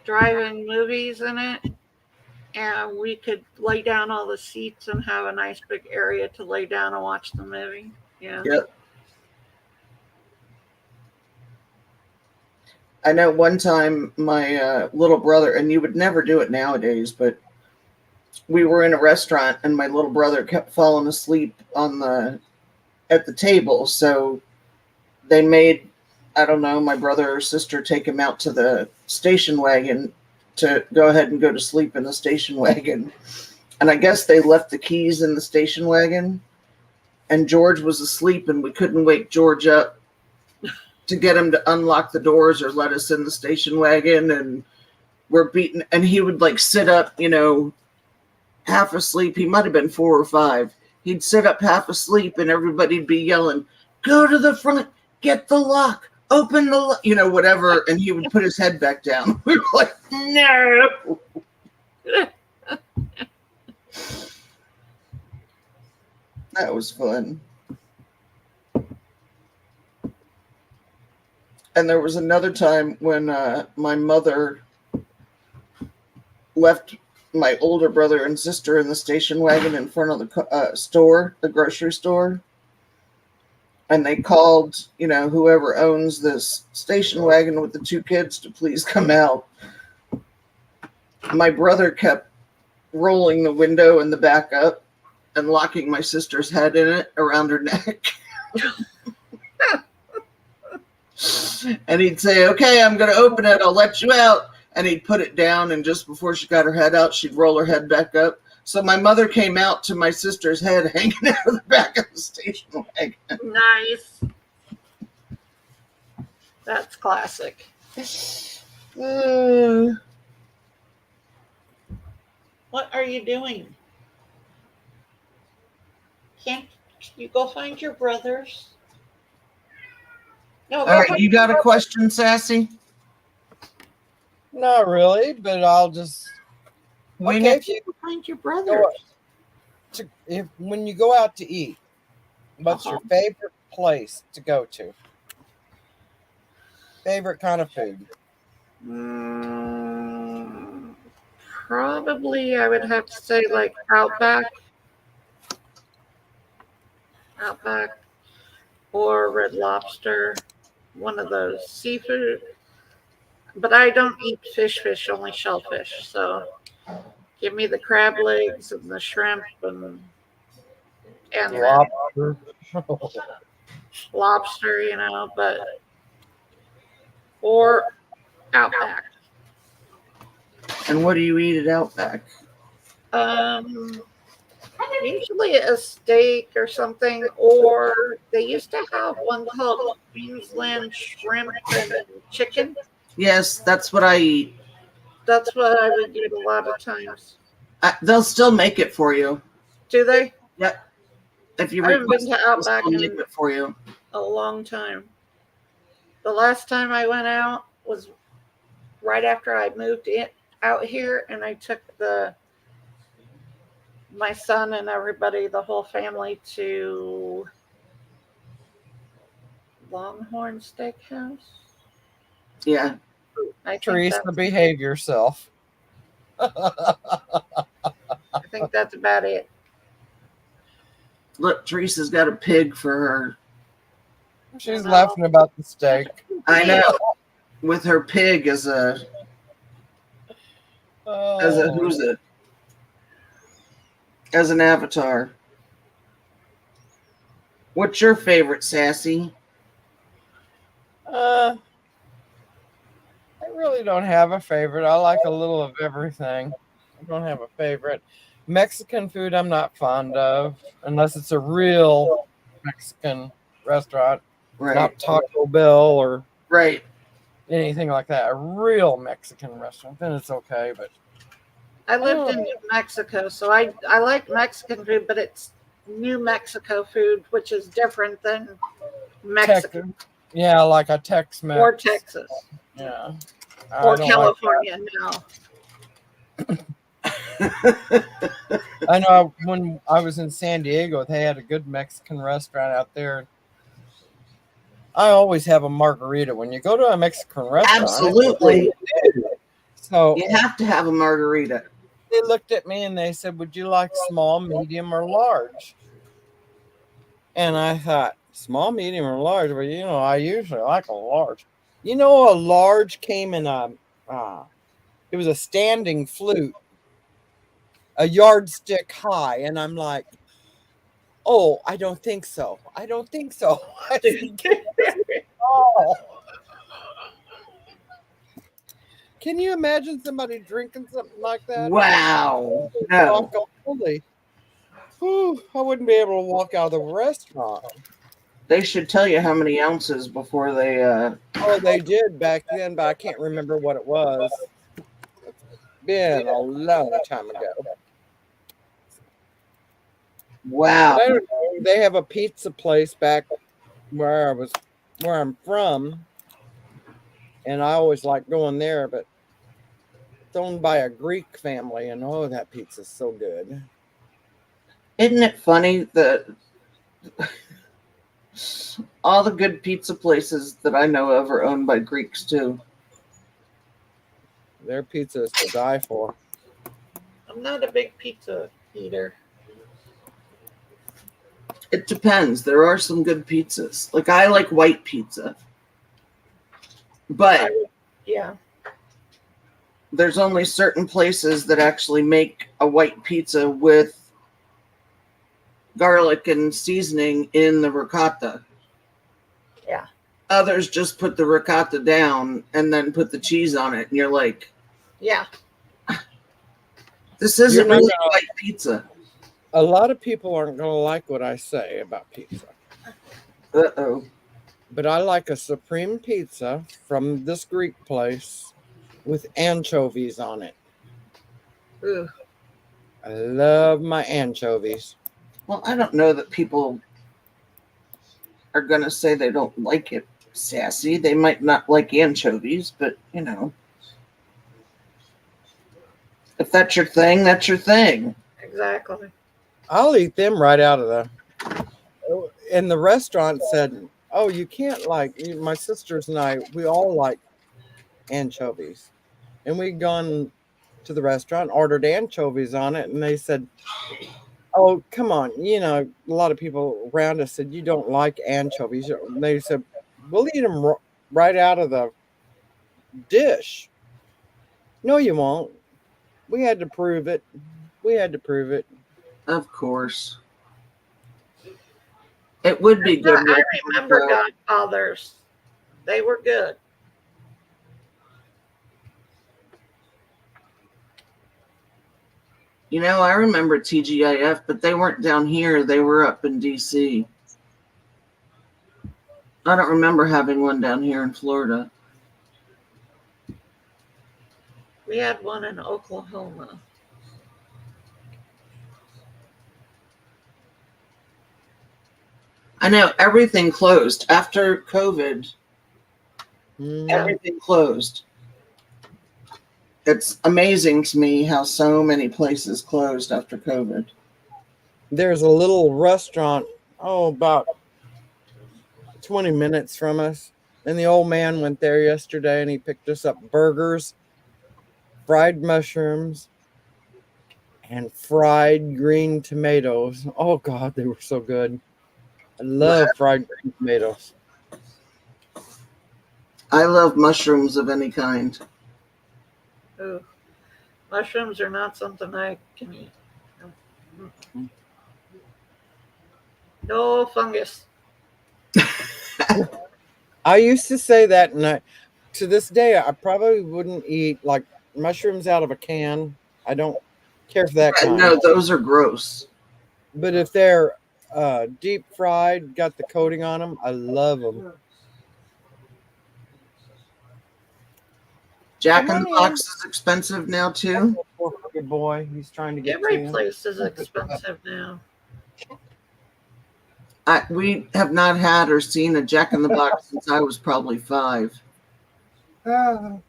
drive-in movies in it, and we could lay down all the seats and have a nice big area to lay down and watch the movie. Yeah. Yep. I know one time my little brother, and you would never do it nowadays, but we were in a restaurant and my little brother kept falling asleep at the table. So they made, I don't know, my brother or sister take him out to the station wagon to go ahead and go to sleep in the station wagon. And I guess they left the keys in the station wagon, and George was asleep and we couldn't wake George up to get him to unlock the doors or let us in the station wagon. And we're beaten, and he would like sit up, half asleep. He might have been 4 or 5. He'd sit up half asleep and everybody'd be yelling, go to the front, get the lock, open the lock, whatever. And he would put his head back down. We were like, no. That was fun. And there was another time when my mother left my older brother and sister in the station wagon in front of the store, the grocery store. And they called, whoever owns this station wagon with the 2 kids to please come out. My brother kept rolling the window in the back up and locking my sister's head in it around her neck. And he'd say, okay, I'm going to open it. I'll let you out. And he'd put it down, and just before she got her head out, she'd roll her head back up. So my mother came out to my sister's head hanging out of the back of the station wagon. Nice. That's classic. What are you doing? Can't you go find your brothers? No, All right, you got a question, Sassy? Not really, but I'll just. Wing Okay, it. if you find your brothers. when you go out to eat, what's your favorite place to go to? Favorite kind of food? Probably I would have to say like Outback or Red Lobster, one of those. Seafood, But I don't eat fish, only shellfish. So give me the crab legs and the shrimp and then Lobster. lobster, but or Outback. And what do you eat at Outback? Um, Usually a steak or something, or they used to have one called Queensland shrimp and chicken. Yes, that's what I eat. That's what I would get a lot of times. They'll still make it for you. Do they? Yep. If you I haven't been request to it, they'll Outback still make in it for you. a long time. The last time I went out was right after I moved out here, and I took my son and everybody, the whole family, to Longhorn Steakhouse. Yeah. I think Teresa, that's behave yourself. I think that's about it. Look, Teresa's got a pig for her. She's laughing about the steak. I know. With her pig as a who's it? As an avatar. What's your favorite, Sassy? I really don't have a favorite. I like a little of everything. I don't have a favorite. Mexican food I'm not fond of, unless it's a real Mexican restaurant, Right. not Taco Bell or Right. anything like that. A real Mexican restaurant, then it's okay. But I lived in New Mexico, so I like Mexican food, but it's New Mexico food, which is different than Mexico yeah, like a Tex-Mex or Texas yeah, or I don't California now. I know when I was in San Diego, they had a good Mexican restaurant out there. I always have a margarita when you go to a Mexican restaurant. Absolutely. So You have to have a margarita. they looked at me and they said, "Would you like small, medium, or large?" And I thought, small, medium, or large? Well, I usually like a large. A large came in it was a standing flute, a yardstick high, and I'm like, oh, I don't think so. I don't think so. I think oh. Can you imagine somebody drinking something like that? Wow. No. Holy. Whew, I wouldn't be able to walk out of the restaurant. They should tell you how many ounces before they Oh, they did back then, but I can't remember what it was. Been a long time ago. Wow. But I don't know. They have a pizza place back where I'm from, and I always like going there, but it's owned by a Greek family, and oh, that pizza's so good. Isn't it funny that all the good pizza places that I know of are owned by Greeks too? Their pizza is to die for. I'm not a big pizza eater. It depends. There are some good pizzas. Like I like white pizza. But Yeah. there's only certain places that actually make a white pizza with garlic and seasoning in the ricotta. Yeah. Others just put the ricotta down and then put the cheese on it, and you're like, Yeah. this isn't You're not really white pizza. A lot of people aren't going to like what I say about pizza. Uh-oh. But I like a supreme pizza from this Greek place with anchovies on it. Ooh. I love my anchovies. Well, I don't know that people are going to say they don't like it, Sassy. They might not like anchovies, but, if that's your thing, that's your thing. Exactly. I'll eat them right out of the... And the restaurant said, oh, you can't my sisters and I, we all like anchovies. And we'd gone to the restaurant, ordered anchovies on it, and they said, oh, come on. A lot of people around us said, you don't like anchovies. And they said, we'll eat them right out of the dish. No, you won't. We had to prove it. We had to prove it. Of course. It would be good. I remember Godfathers. They were good. You know, I remember TGIF, but they weren't down here. They were up in DC. I don't remember having one down here in Florida. We had one in Oklahoma. I know everything closed after COVID. Mhm. Everything closed. It's amazing to me how so many places closed after COVID. There's a little restaurant, about 20 minutes from us. And the old man went there yesterday and he picked us up burgers, fried mushrooms, and fried green tomatoes. Oh, God, they were so good. I love fried green tomatoes. I love mushrooms of any kind. Ooh, mushrooms are not something I can eat. No fungus. I used to say that, and to this day, I probably wouldn't eat like mushrooms out of a can. I don't care for that kind. No, those are gross. But if they're deep fried, got the coating on them, I love them. Jack Come in the on Box is expensive now too. Poor good boy, he's trying to get Every to you. place is expensive now. We have not had or seen a Jack in the Box since I was probably 5. But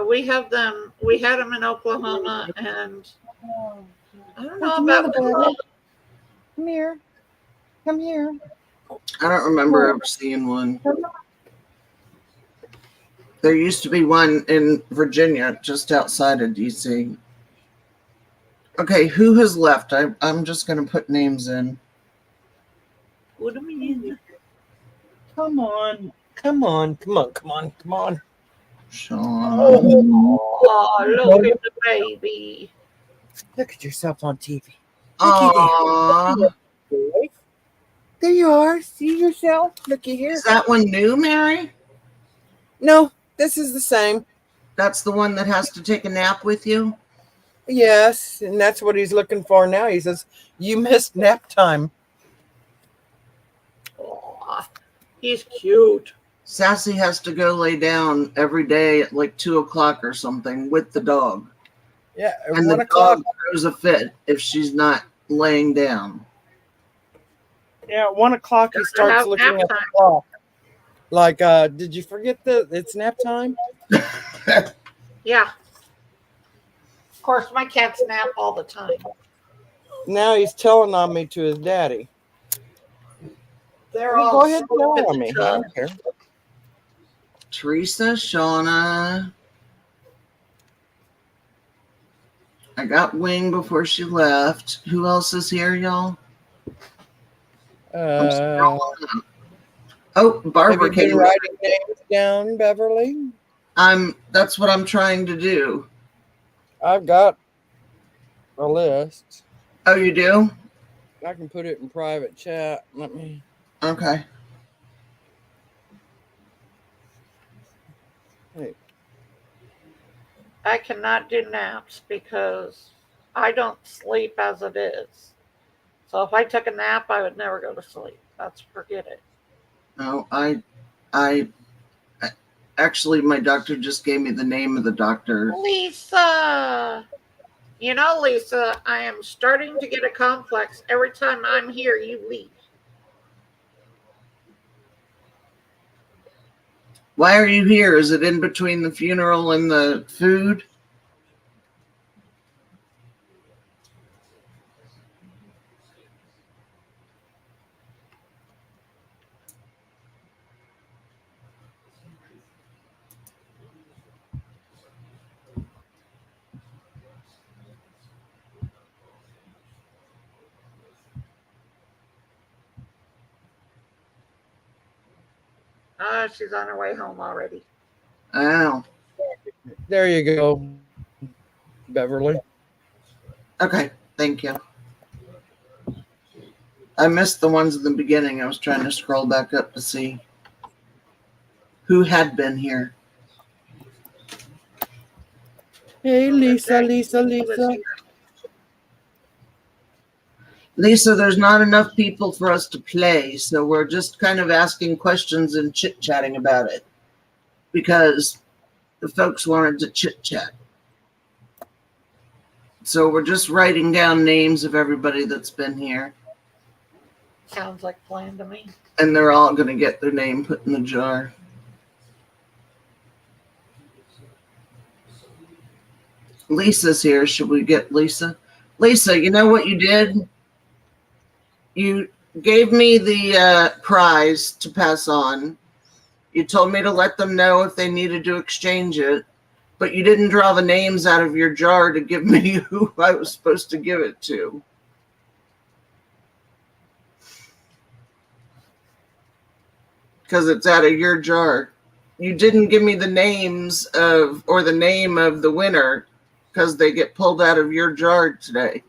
we have them. We had them in Oklahoma, and I don't know Come here, about baby. Come here. Come here. I don't remember ever seeing one. There used to be one in Virginia, just outside of DC. Okay, who has left? I'm just going to put names in. What do we need? Come on. Come on. Come on. Come on. Come on. Sean. Oh, look at the baby. Look at yourself on TV. Aww. There you are. See yourself. Looky here. Is that one new, Mary? No, this is the same. That's the one that has to take a nap with you? Yes, and that's what he's looking for now. He says, "You missed nap time." Oh, he's cute. Sassy has to go lay down every day at like 2 o'clock or something with the dog. Yeah, at And 1 the o'clock. dog throws a fit if she's not laying down. Yeah, at 1 o'clock he starts Have looking nap at the time. clock. Like, did you forget that it's nap time? Yeah. Of course, my cats nap all the time. Now he's telling on me to his daddy. They're Well, all go ahead and tell asleep on in me. the I tub. don't care. Teresa, Shauna. I got Wing before she left. Who else is here, y'all? Have Barbara you been came. writing names down, Beverly? That's what I'm trying to do. I've got a list. Oh, you do? I can put it in private chat. Let me. Okay. Hey, I cannot do naps because I don't sleep as it is. So if I took a nap, I would never go to sleep. That's forget it. No, I actually, my doctor just gave me the name of the doctor. Lisa! You know, Lisa, I am starting to get a complex. Every time I'm here, you leave. Why are you here? Is it in between the funeral and the food? She's on her way home already. Oh. There you go, Beverly. Okay, thank you. I missed the ones in the beginning. I was trying to scroll back up to see who had been here. Hey, Lisa, Lisa, He was Lisa. here. Lisa, there's not enough people for us to play, so we're just kind of asking questions and chit-chatting about it because the folks wanted to chit-chat. So we're just writing down names of everybody that's been here, Sounds like a plan to me. and they're all going to get their name put in the jar. Lisa's here. Should we get Lisa? Lisa, you know what you did? You gave me the prize to pass on. You told me to let them know if they needed to exchange it, but you didn't draw the names out of your jar to give me who I was supposed to give it to. Because it's out of your jar. You didn't give me the names of, or the name of the winner, because they get pulled out of your jar today.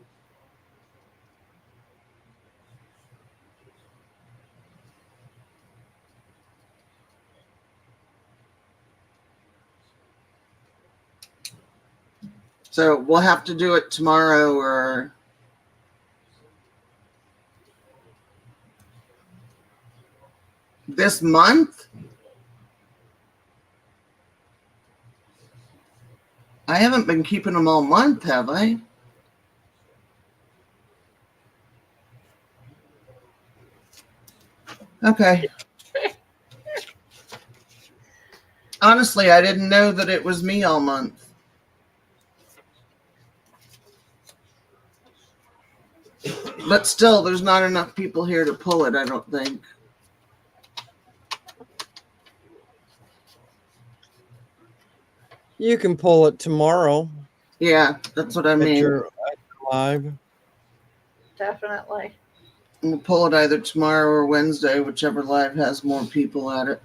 So we'll have to do it tomorrow or this month. I haven't been keeping them all month, have I? Okay. Honestly, I didn't know that it was me all month. But still, there's not enough people here to pull it, I don't think. You can pull it tomorrow Yeah, that's what I at mean. your live. Definitely. We'll pull it either tomorrow or Wednesday, whichever live has more people at it.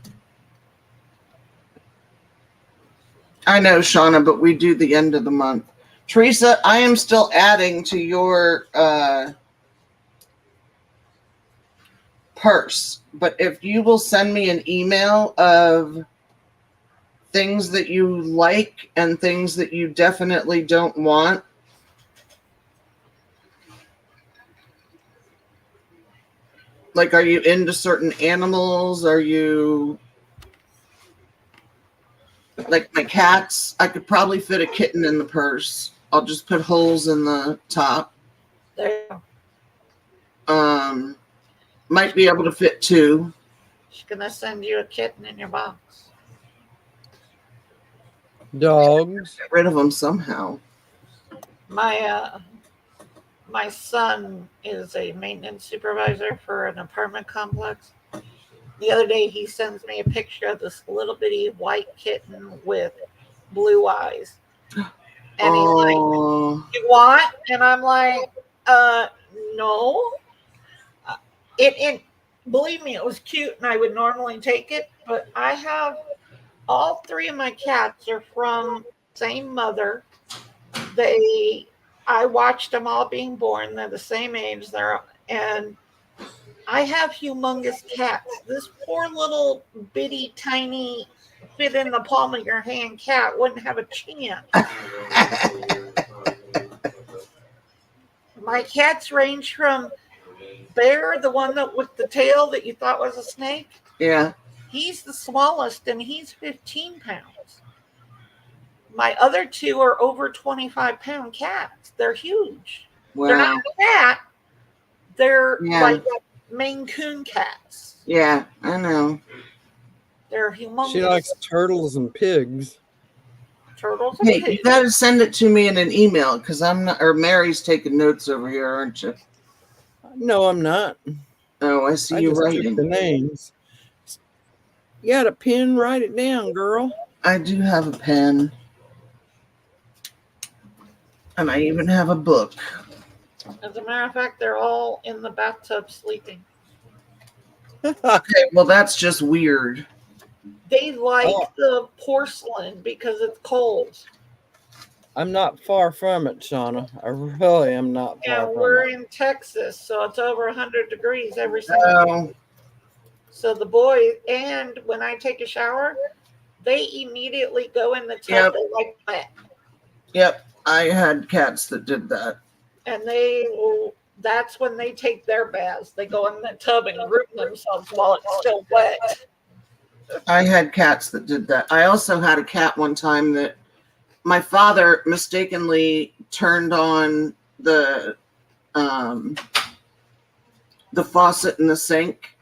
I know, Shauna, but we do the end of the month. Teresa, I am still adding to your purse, but if you will send me an email of things that you like and things that you definitely don't want, like, are you into certain animals? Are you like my cats? I could probably fit a kitten in the purse. I'll just put holes in the top. There you go. Might be able to fit two. She's gonna send you a kitten in your box. Dogs. Get rid of them somehow. My son is a maintenance supervisor for an apartment complex. The other day he sends me a picture of this little bitty white kitten with blue eyes. And he's like, Oh, "You want?" And I'm like, no. It believe me, it was cute and I would normally take it, but I have all three of my cats are from same mother. I watched them all being born. They're the same age. And I have humongous cats. This poor little bitty tiny fit in the palm of your hand cat wouldn't have a chance. My cats range from Bear, the one that with the tail that you thought was a snake. yeah. He's the smallest and he's 15 pounds. My other two are over 25-pound cats. They're huge. They're Wow. not fat. They're Yeah. like Maine Coon cats. Yeah, I know. They're humongous. She likes turtles and pigs. Turtles and Hey, you pigs. gotta send it to me in an email because I'm not, or Mary's taking notes over here, aren't you? No, I'm not. Oh, I see I you just took writing. the names. You got a pen? Write it down, girl. I do have a pen. And I even have a book. As a matter of fact, they're all in the bathtub sleeping. Okay, well, that's just weird. They like Oh. the porcelain because it's cold. I'm not far from it, Shauna. I really am not far And from we're it. in Texas, so it's over 100 degrees every single day. Oh, So the boys, and when I take a shower, they immediately go in the tub. Yep. They like wet. yep. I had cats that did that. And that's when they take their baths. They go in the tub and root themselves while it's still wet. I had cats that did that. I also had a cat one time that my father mistakenly turned on the faucet in the sink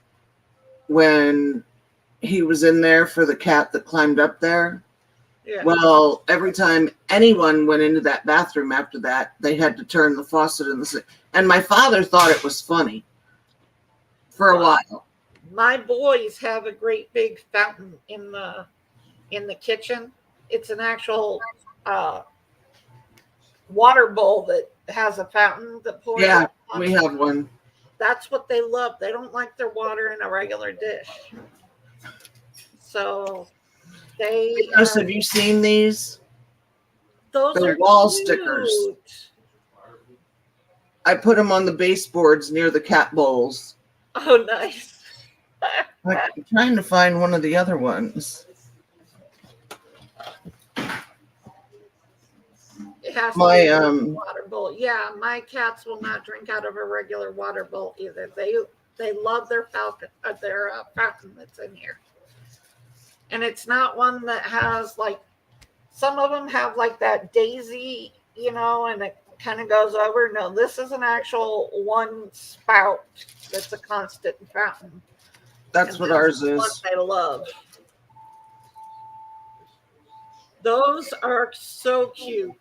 when he was in there for the cat that climbed up there. Yeah. Well, every time anyone went into that bathroom after that, they had to turn the faucet in the sink. And my father thought it was funny for a while. My boys have a great big fountain in the kitchen. It's an actual water bowl that has a fountain that pours Yeah, out onto we have one. That's what they love. They don't like their water in a regular dish. So they Have you seen these? those They're are wall cute. stickers. I put them on the baseboards near the cat bowls. Oh, nice. I'm trying to find one of the other ones. It has My, to be a water bowl. Yeah, my cats will not drink out of a regular water bowl either. They love their fountain that's in here, and it's not one that has like some of them have like that daisy, and it kind of goes over. No, this is an actual one spout that's a constant fountain. That's what ours is. What they love. Those are so cute.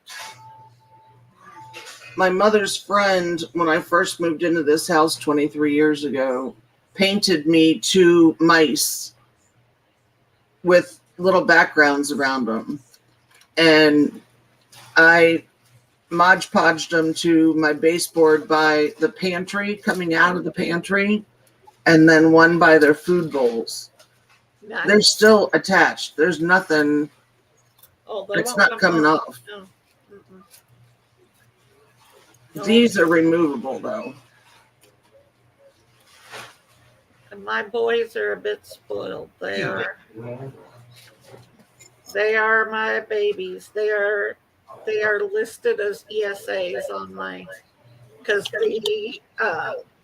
My mother's friend, when I first moved into this house 23 years ago, painted me 2 mice with little backgrounds around them. And I Mod Podged them to my baseboard by the pantry, coming out of the pantry, and then one by their food bowls. Nice. They're still attached. There's nothing. It's not coming off. No. No. These are removable, though. And my boys are a bit spoiled. They are my babies. They are listed as ESAs on my because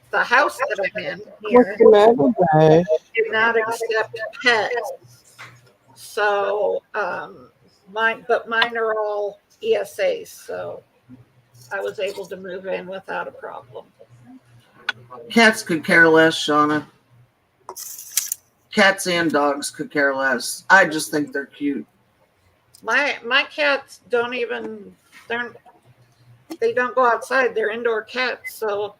the house that I'm in here did not accept pets. So mine are all ESAs. So I was able to move in without a problem. Cats could care less, Shauna. Cats and dogs could care less. I just think they're cute. My cats don't even they don't go outside. They're indoor cats, so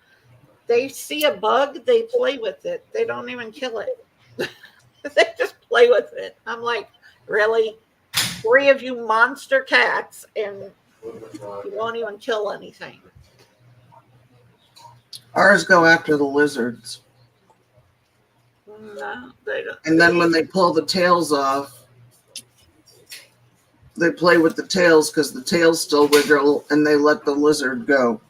they see a bug, they play with it. They don't even kill it. They just play with it. I'm like, really? 3 of you monster cats, and you won't even kill anything. Ours go after the lizards. No, they don't. And then when they pull the tails off, they play with the tails because the tails still wiggle, and they let the lizard go.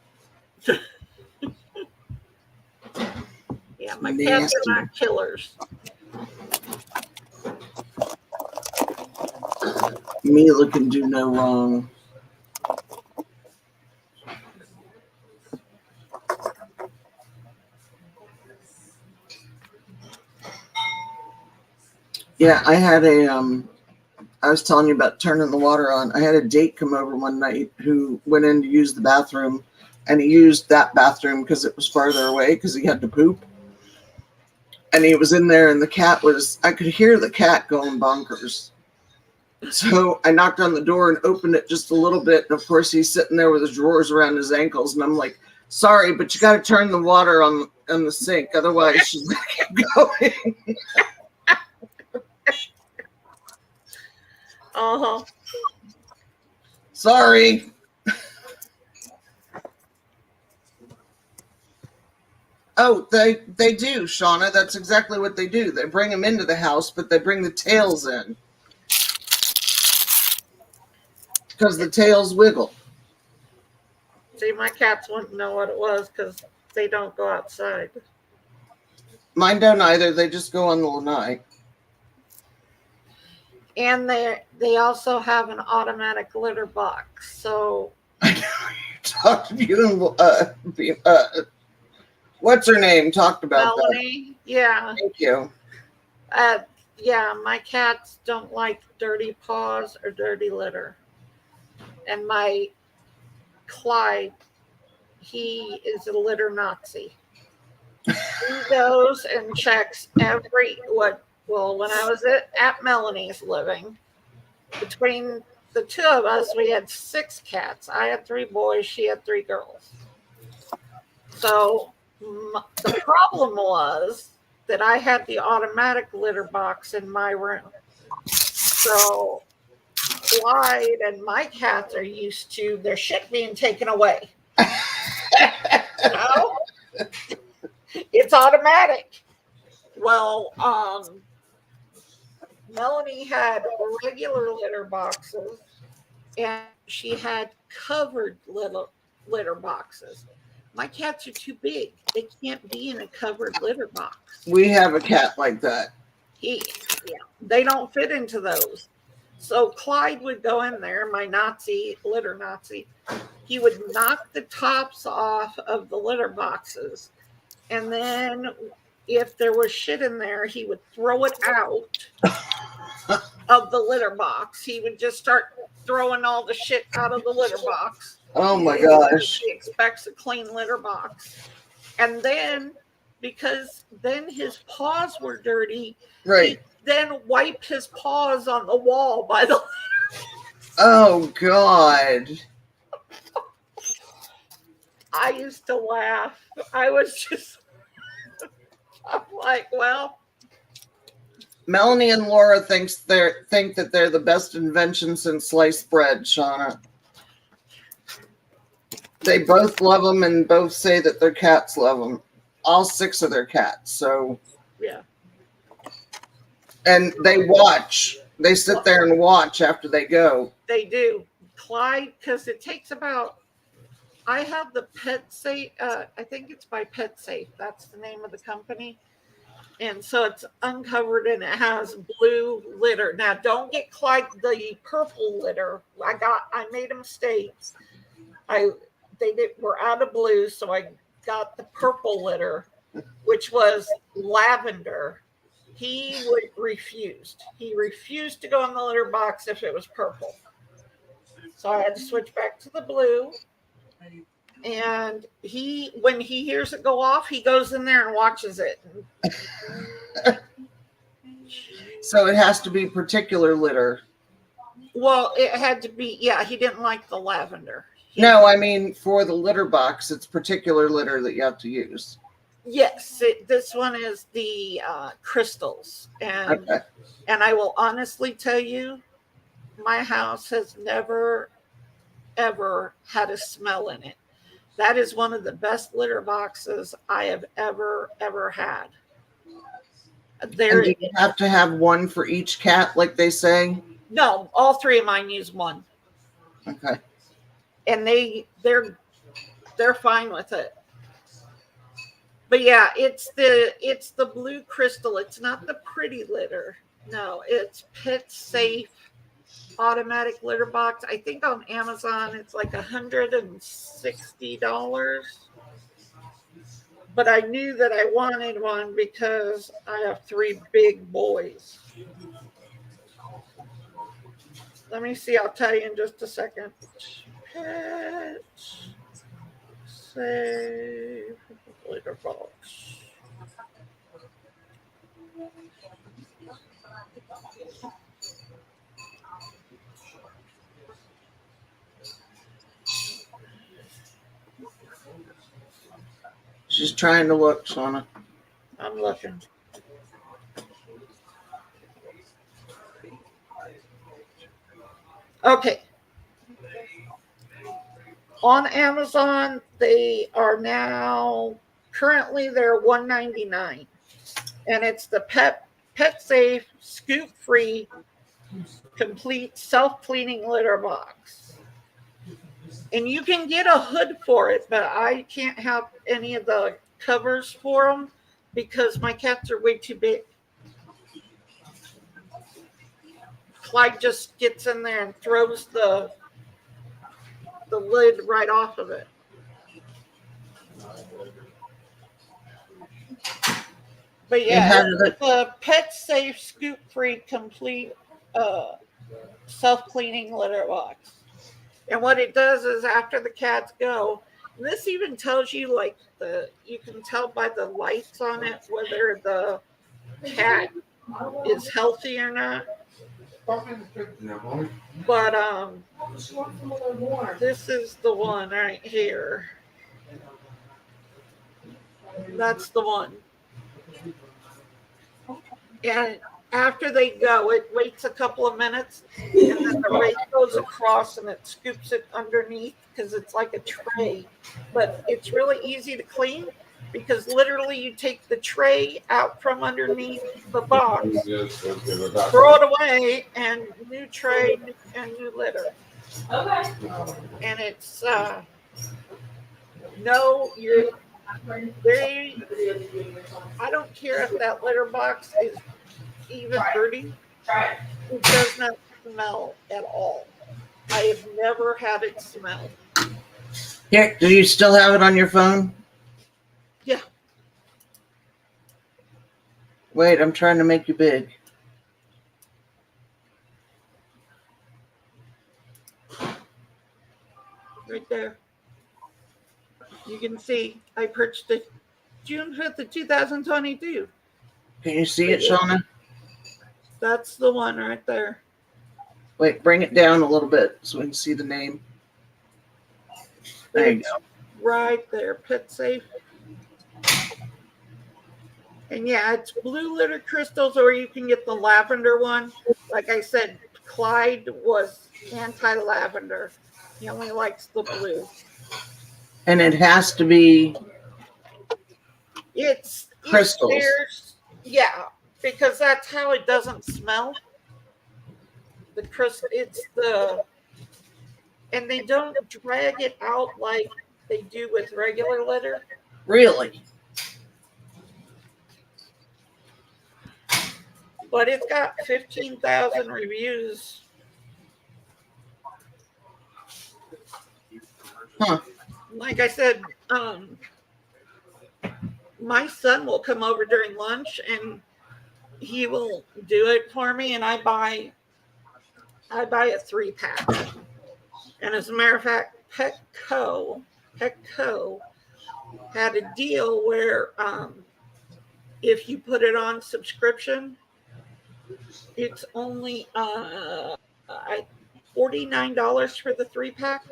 Yeah, my cats are not killers. Mila can do no wrong. Yeah, I had I was telling you about turning the water on. I had a date come over one night who went in to use the bathroom, and he used that bathroom because it was farther away because he had to poop. And he was in there, and I could hear the cat going bonkers. So I knocked on the door and opened it just a little bit. And of course, he's sitting there with his drawers around his ankles. And I'm like, sorry, but you got to turn the water on the sink. Otherwise, she's going to keep going. Uh-huh. Sorry. Oh, they do, Shauna. That's exactly what they do. They bring them into the house, but they bring the tails in because the tails wiggle. See, my cats wouldn't know what it was because they don't go outside. Mine don't either. They just go on the lanai. And they also have an automatic litter box. So I know you talked to you and what's her name talked about that. Melanie, yeah, Thank you. yeah, my cats don't like dirty paws or dirty litter. And my Clyde, he is a litter Nazi. He goes and checks when I was at Melanie's living, between the two of us, we had 6 cats. I had 3 boys, she had 3 girls. So the problem was that I had the automatic litter box in my room. So Clyde and my cats are used to their shit being taken away. You know? It's automatic. Well, Melanie had regular litter boxes and she had covered litter boxes. My cats are too big. They can't be in a covered litter box. We have a cat like that. They don't fit into those. So Clyde would go in there, my litter Nazi. He would knock the tops off of the litter boxes. And then if there was shit in there, he would throw it out of the litter box. He would just start throwing all the shit out of the litter box. Oh my gosh. He expects a clean litter box. And then, because then his paws were dirty, Right. he then wiped his paws on the wall by the Oh God. I used to laugh. I was just I'm like, well, Melanie and Laura think that they're the best invention since sliced bread, Shauna. They both love them and both say that their cats love them. All 6 of their cats. So yeah. and they watch. They sit there and watch after they go. They do. Clyde, because it takes about, I have the Pet Safe, I think it's by Pet Safe. That's the name of the company. And so it's uncovered and it has blue litter. Now, don't get Clyde the purple litter. I made a mistake. Were out of blue, so I got the purple litter, which was lavender. He refused. He refused to go in the litter box if it was purple. So I had to switch back to the blue. And when he hears it go off, he goes in there and watches it. So it has to be particular litter. Well, it had to be, yeah, he didn't like the lavender. No, I mean for the litter box, it's particular litter that you have to use. Yes, this one is the crystals. And I will honestly tell you, my house has never, ever had a smell in it. That is one of the best litter boxes I have ever had. And do you have to have one for each cat, like they say? No, all 3 of mine use one. Okay. And they're fine with it. But yeah, it's the blue crystal. It's not the pretty litter. No, it's Pet Safe automatic litter box. I think on Amazon it's like $160. But I knew that I wanted one because I have 3 big boys. Let me see. I'll tell you in just a second. Pet Safe litter box. She's trying to look, Shauna. I'm looking. Okay. On Amazon, they are now Currently, they're $1.99, and it's the pet safe, scoop free, complete self cleaning litter box. And you can get a hood for it, but I can't have any of the covers for them because my cats are way too big. Clyde just gets in there and throws the lid right off of it. But And how yeah, did it's a pet safe, scoop free, complete self cleaning litter box. And what it does is after the cats go, and this even tells you like you can tell by the lights on it whether the cat is healthy or not. But this is the one right here. That's the one. And after they go, it waits a couple of minutes, and then the rake goes across and it scoops it underneath because it's like a tray. But it's really easy to clean because literally you take the tray out from underneath the box, throw it away, and new tray and new litter. Okay. And it's no, you're they. I don't care if that litter box is even dirty. It does not smell at all. I have never had it smell. Here, do you still have it on your phone? Yeah. Wait, I'm trying to make you big. Right there. You can see I purchased it June 5th of 2022. Can you see it, Shauna? That's the one right there. Wait, bring it down a little bit so we can see the name. There you It's go. right there. Pet safe. And yeah, it's blue litter crystals, or you can get the lavender one. Like I said, Clyde was anti-lavender. He only likes the blue. And it has to be It's crystals. Yeah, because that's how it doesn't smell. The crystal, and they don't drag it out like they do with regular litter. Really? But it's got 15,000 reviews. Huh. Like I said, my son will come over during lunch and he will do it for me, and I buy a 3-pack. And as a matter of fact, Petco had a deal where if you put it on subscription, it's only $49 for the 3-pack.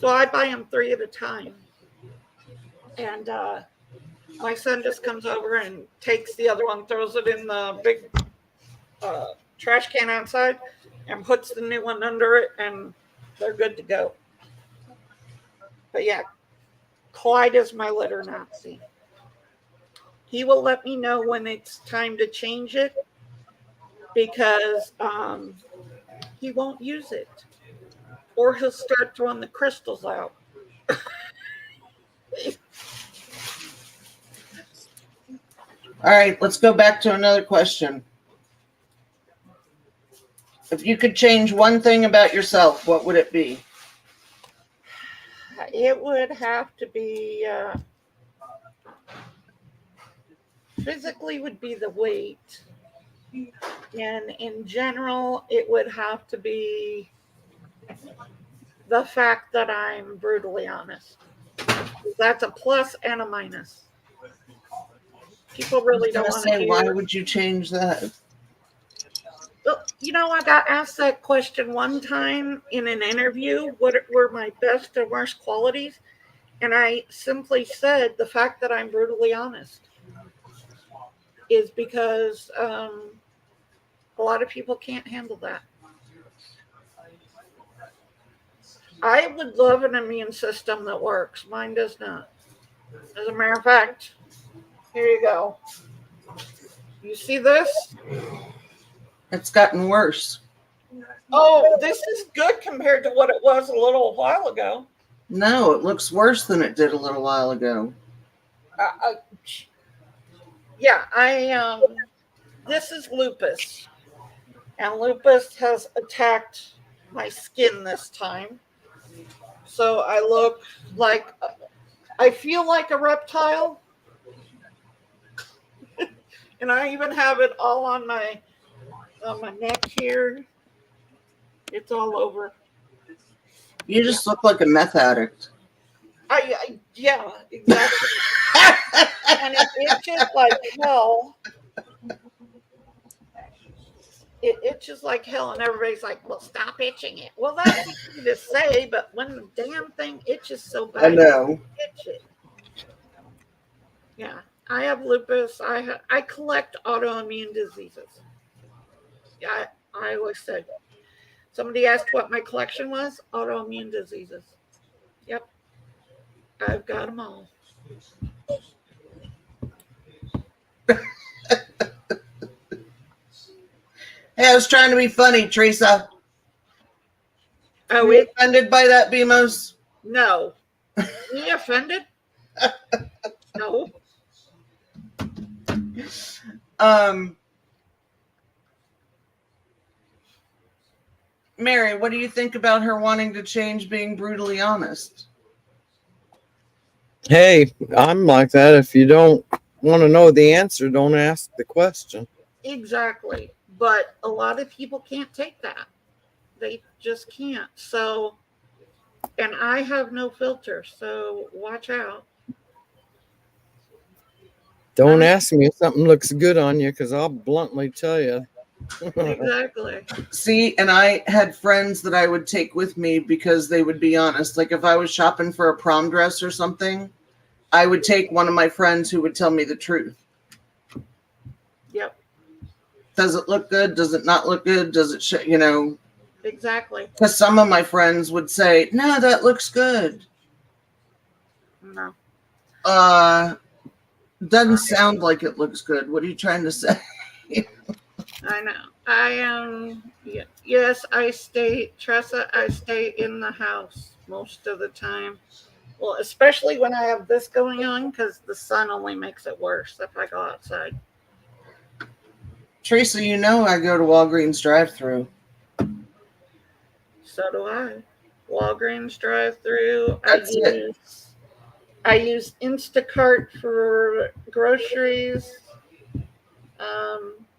So I buy them 3 at a time. And my son just comes over and takes the other one, throws it in the big trash can outside, and puts the new one under it, and they're good to go. But yeah, Clyde is my litter Nazi. He will let me know when it's time to change it because he won't use it. Or he'll start throwing the crystals out. All right, let's go back to another question. If you could change one thing about yourself, what would it be? It would have to be physically would be the weight. And in general, it would have to be the fact that I'm brutally honest. That's a plus and a minus. People really don't want to say, hear. why would you change that? Well, I got asked that question one time in an interview. What were my best and worst qualities? And I simply said the fact that I'm brutally honest is because a lot of people can't handle that. I would love an immune system that works. Mine does not. As a matter of fact, here you go. You see this? It's gotten worse. Oh, this is good compared to what it was a little while ago. No, it looks worse than it did a little while ago. Yeah, this is lupus, and lupus has attacked my skin this time. So I look like, I feel like a reptile, and I even have it all on my neck here. It's all over. You just look like a meth addict. Yeah, exactly. And it itches like hell. It itches like hell, and everybody's like, "Well, stop itching it." Well, that's easy to say, but when the damn thing itches so bad, I know. itch it. Yeah, I have lupus. I collect autoimmune diseases. Yeah, I always said. Somebody asked what my collection was. Autoimmune diseases. Yep, I've got them all. Hey, I was trying to be funny, Teresa. Oh, Were you offended by that, Bemos? no. Me offended? No. Mary, what do you think about her wanting to change being brutally honest? Hey, I'm like that. If you don't want to know the answer, don't ask the question. Exactly. But a lot of people can't take that. They just can't. So, and I have no filter. So watch out. Don't ask me if something looks good on you, because I'll bluntly tell you. Exactly. See, and I had friends that I would take with me because they would be honest. Like if I was shopping for a prom dress or something, I would take one of my friends who would tell me the truth. Yep. Does it look good? Does it not look good? Does it, Exactly. Because some of my friends would say, no, that looks good. No. Doesn't sound like it looks good. What are you trying to say? I know. I am. Yes, I stay, Tressa. I stay in the house most of the time. Well, especially when I have this going on, because the sun only makes it worse if I go outside. Teresa, I go to Walgreens drive-thru. So do I. Walgreens drive-through. That's it. I use Instacart for groceries.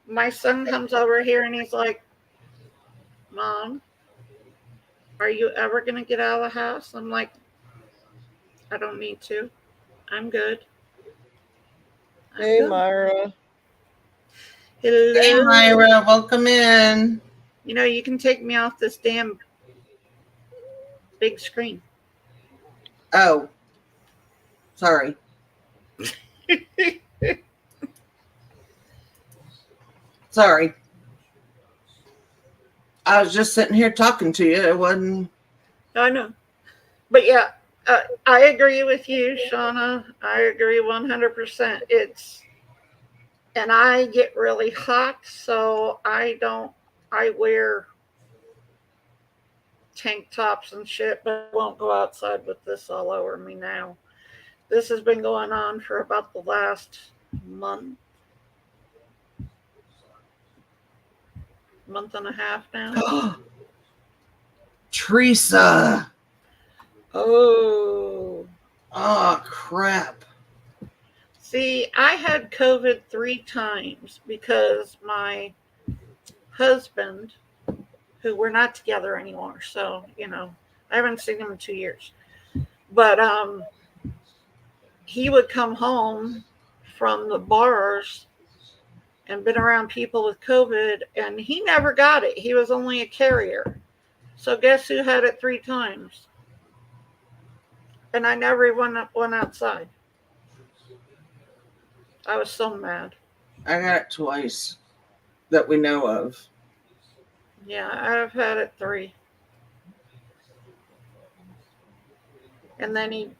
My son comes over here and he's like, "Mom, are you ever going to get out of the house?" I'm like, "I don't need to. I'm good." Hey, Myra. Hello. Hey, Myra, welcome in. You can take me off this damn big screen. Oh, sorry. Sorry. I was just sitting here talking to you. It wasn't. I know. But yeah, I agree with you, Shauna. I agree 100%. And I get really hot, so I wear tank tops and shit, but I won't go outside with this all over me now. This has been going on for about the last month and a half now. Teresa. Oh, crap. see, I had COVID 3 times because my husband, who we're not together anymore, so I haven't seen him in 2 years, but he would come home from the bars and been around people with COVID, and he never got it. He was only a carrier. So guess who had it 3 times? And I never went outside. I was so mad. I got it twice that we know of. Yeah, I've had it 3. And then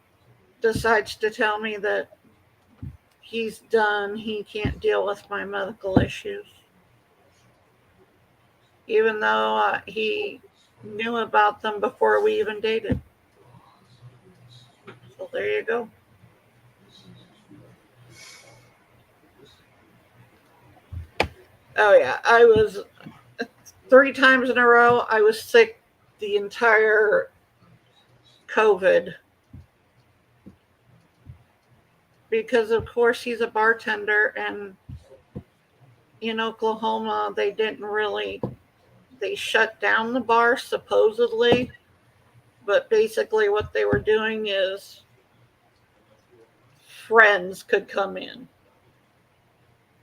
decides to tell me that he's done, he can't deal with my medical issues. Even though he knew about them before we even dated. So there you go. Oh, yeah. I was 3 times in a row, I was sick the entire COVID. Because, of course, he's a bartender, and in Oklahoma, they shut down the bar supposedly, but basically what they were doing is friends could come in.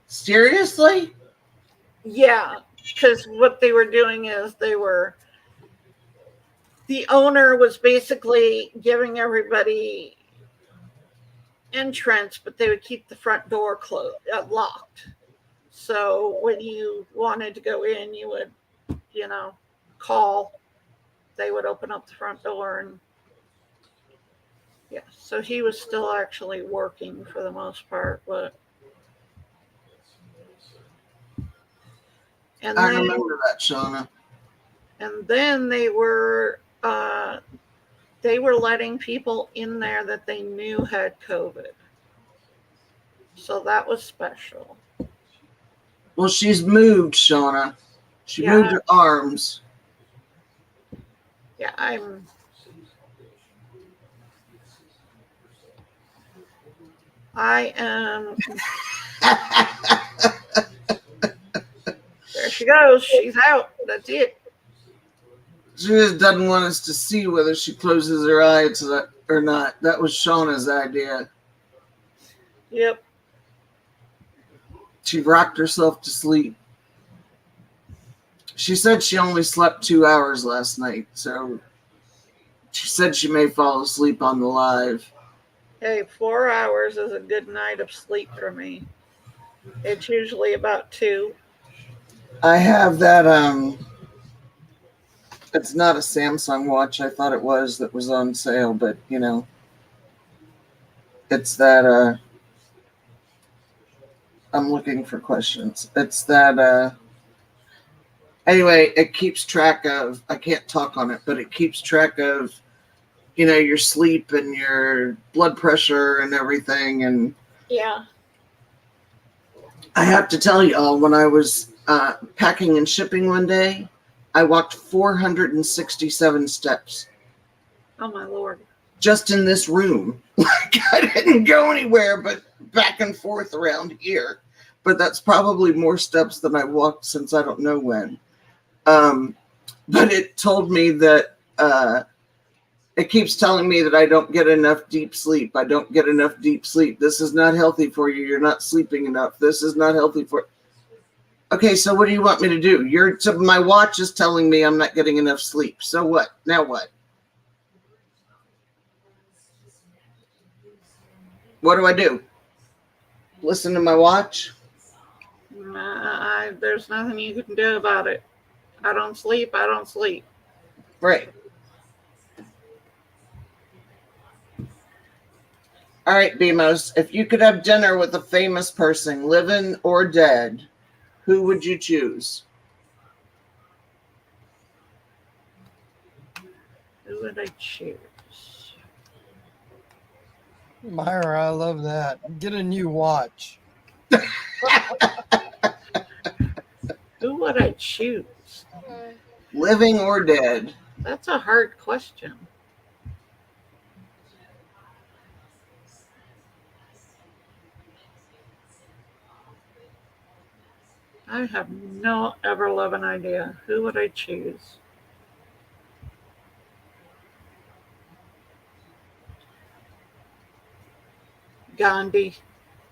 Seriously? Yeah, because what they were doing is the owner was basically giving everybody entrance, but they would keep the front door locked. So when you wanted to go in, you would, call. They would open up the front door, and yeah. So he was still actually working for the most part, but and I then remember that, Shauna. and then they were letting people in there that they knew had COVID. So that was special. Well, she's moved, Shauna. She moved her arms. Yeah, I am. There she goes. She's out. That's it. She just doesn't want us to see whether she closes her eyes or not. That was Shauna's idea. Yep. She rocked herself to sleep. She said she only slept 2 hours last night, so she said she may fall asleep on the live. Hey, 4 hours is a good night of sleep for me. It's usually about 2. I have that, it's not a Samsung watch. I thought it was that was on sale, but, it's that, I'm looking for questions. It's that, anyway, it keeps track of, I can't talk on it, but it keeps track of, your sleep and your blood pressure and everything. And Yeah. I have to tell y'all, when I was packing and shipping one day, I walked 467 steps. Oh, my Lord. Just in this room. Like, I didn't go anywhere but back and forth around here. But that's probably more steps than I walked since I don't know when. But it told me that it keeps telling me that I don't get enough deep sleep. I don't get enough deep sleep. This is not healthy for you. You're not sleeping enough. This is not healthy for. Okay, so what do you want me to do? My watch is telling me I'm not getting enough sleep. So what? Now what? What do I do? Listen to my watch? There's nothing you can do about it. I don't sleep. Right. All right, Bemos, if you could have dinner with a famous person, living or dead, who would you choose? Who would I choose? Myra, I love that. Get a new watch. Who would I choose? Living or dead? That's a hard question. I have no ever-loving idea. Who would I choose? Gandhi.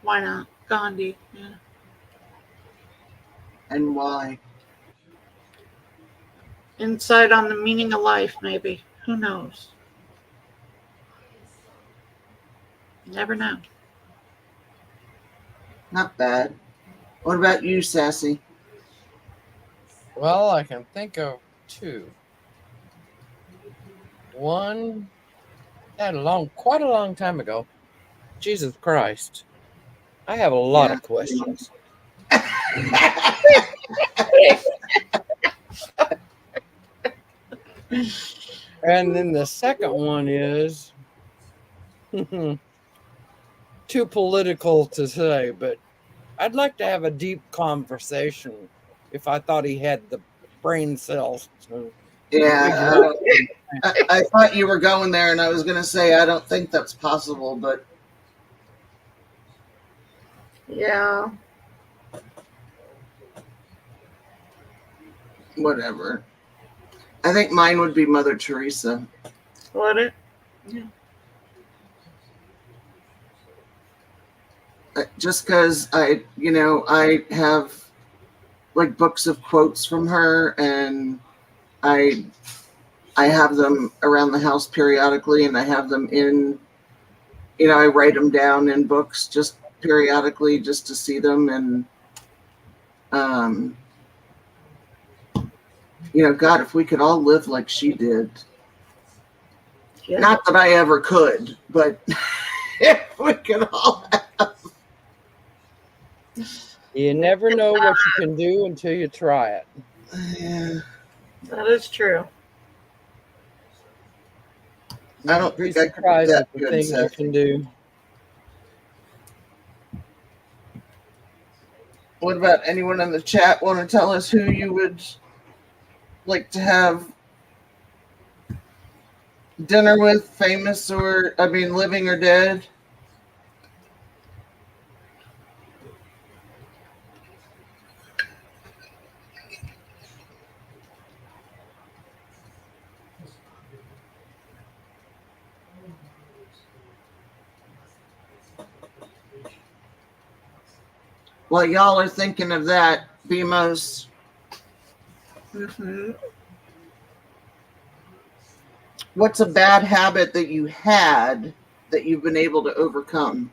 Why not? Gandhi. Yeah. And why? Insight on the meaning of life, maybe. Who knows? Never know. Not bad. What about you, Sassy? Well, I can think of 2. One quite a long time ago. Jesus Christ. I have a lot Yeah. of questions. And then the second one is too political to say, but I'd like to have a deep conversation if I thought he had the brain cells to Yeah, figure out. I thought you were going there, and I was going to say I don't think that's possible, but Yeah. whatever. I think mine would be Mother Teresa. Would it? Just because I have like books of quotes from her, and I have them around the house periodically, and I have them in, I write them down in books just periodically just to see them, and um, God, if we could all live like she did. Yeah. Not that I ever could, but if we could all. You never know what you can do until you try it. Yeah, That is true. I don't Be think I could be surprised that at the good, things you Seth. can do. What about anyone in the chat want to tell us who you would like to have dinner with, famous or, living or dead? While y'all are thinking of that, Bemos, Mm-hmm. what's a bad habit that you had that you've been able to overcome?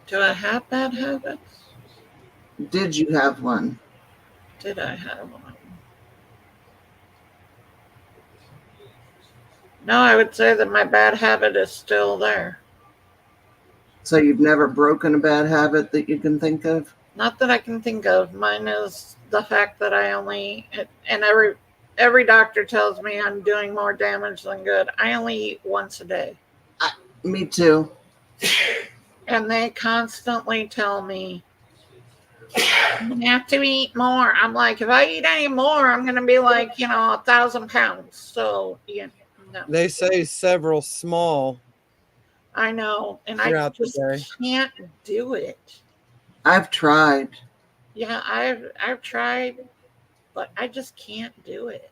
Do I have bad habits? Did you have one? Did I have one? No, I would say that my bad habit is still there. So you've never broken a bad habit that you can think of? Not that I can think of. Mine is the fact that I only, and every doctor tells me I'm doing more damage than good. I only eat once a day. Me too. And they constantly tell me, you have to eat more. I'm like, if I eat any more, I'm going to be like, 1,000 pounds. So, no. They say several small I know. And I throughout the just day. can't do it. I've tried. Yeah, I've tried, but I just can't do it.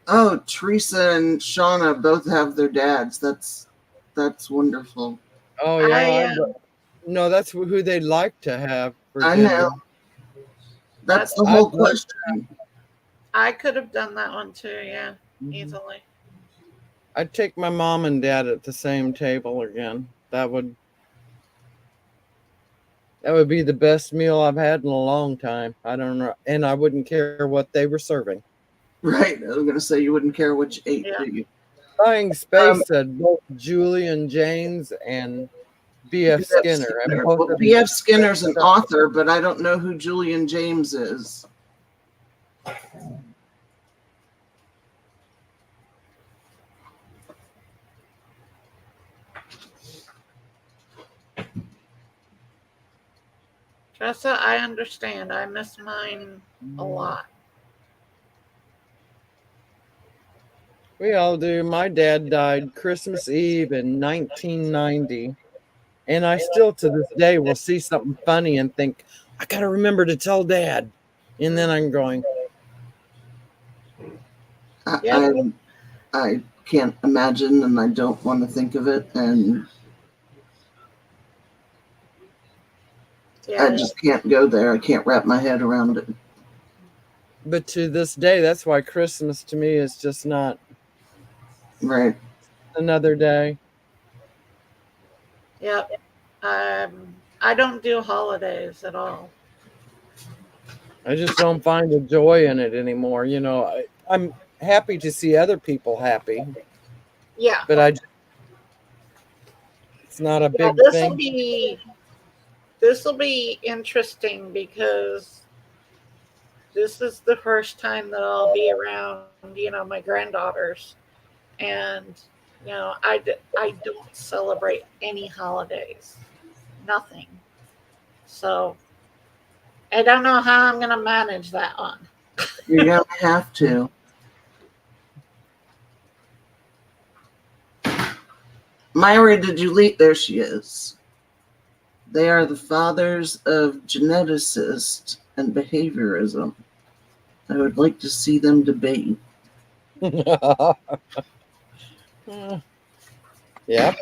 Oh, Teresa and Shauna both have their dads. That's wonderful. Oh yeah, no, that's who they'd like to have for I dinner. know. That's the I'd whole love- question. I could have done that one too, yeah, easily. I'd take my mom and dad at the same table again. That would be the best meal I've had in a long time. I don't know, and I wouldn't care what they were serving. Right. I was going to say you wouldn't care what you ate, Yeah. do you? Buying Space said both Julian James and B.F. Skinner. And both Well, of B.F. Skinner's an author, but I don't know who Julian James is. Tressa, I understand. I miss mine a lot. We all do. My dad died Christmas Eve in 1990. And I still to this day will see something funny and think, I got to remember to tell Dad. And then I'm going, I can't imagine, and I don't want to think of it, and Yeah. I just can't go there. I can't wrap my head around it. but to this day, that's why Christmas to me is just not Right. another day. Yep. I don't do holidays at all. I just don't find the joy in it anymore. I'm happy to see other people happy, Yeah. but it's not a Yeah, big thing. this will be interesting because this is the first time that I'll be around, my granddaughters. And, I don't celebrate any holidays, nothing. So I don't know how I'm going to manage that one. You're gonna have to. Myra, did you leave? There she is. They are the fathers of geneticist and behaviorism. I would like to see them debate. Yep.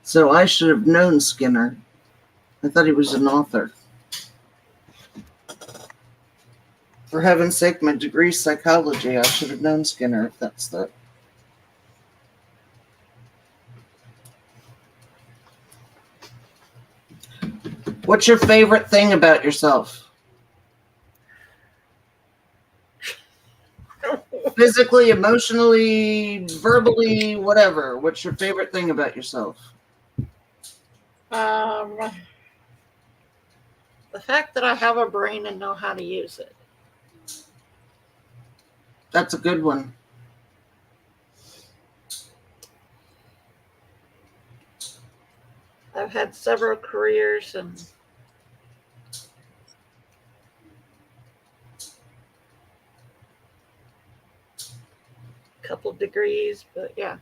So I should have known Skinner. I thought he was an author. For heaven's sake, my degree's psychology. I should have known Skinner if that's the. What's your favorite thing about yourself? Physically, emotionally, verbally, whatever. What's your favorite thing about yourself? The fact that I have a brain and know how to use it. That's a good one. I've had several careers and a couple degrees, but yeah,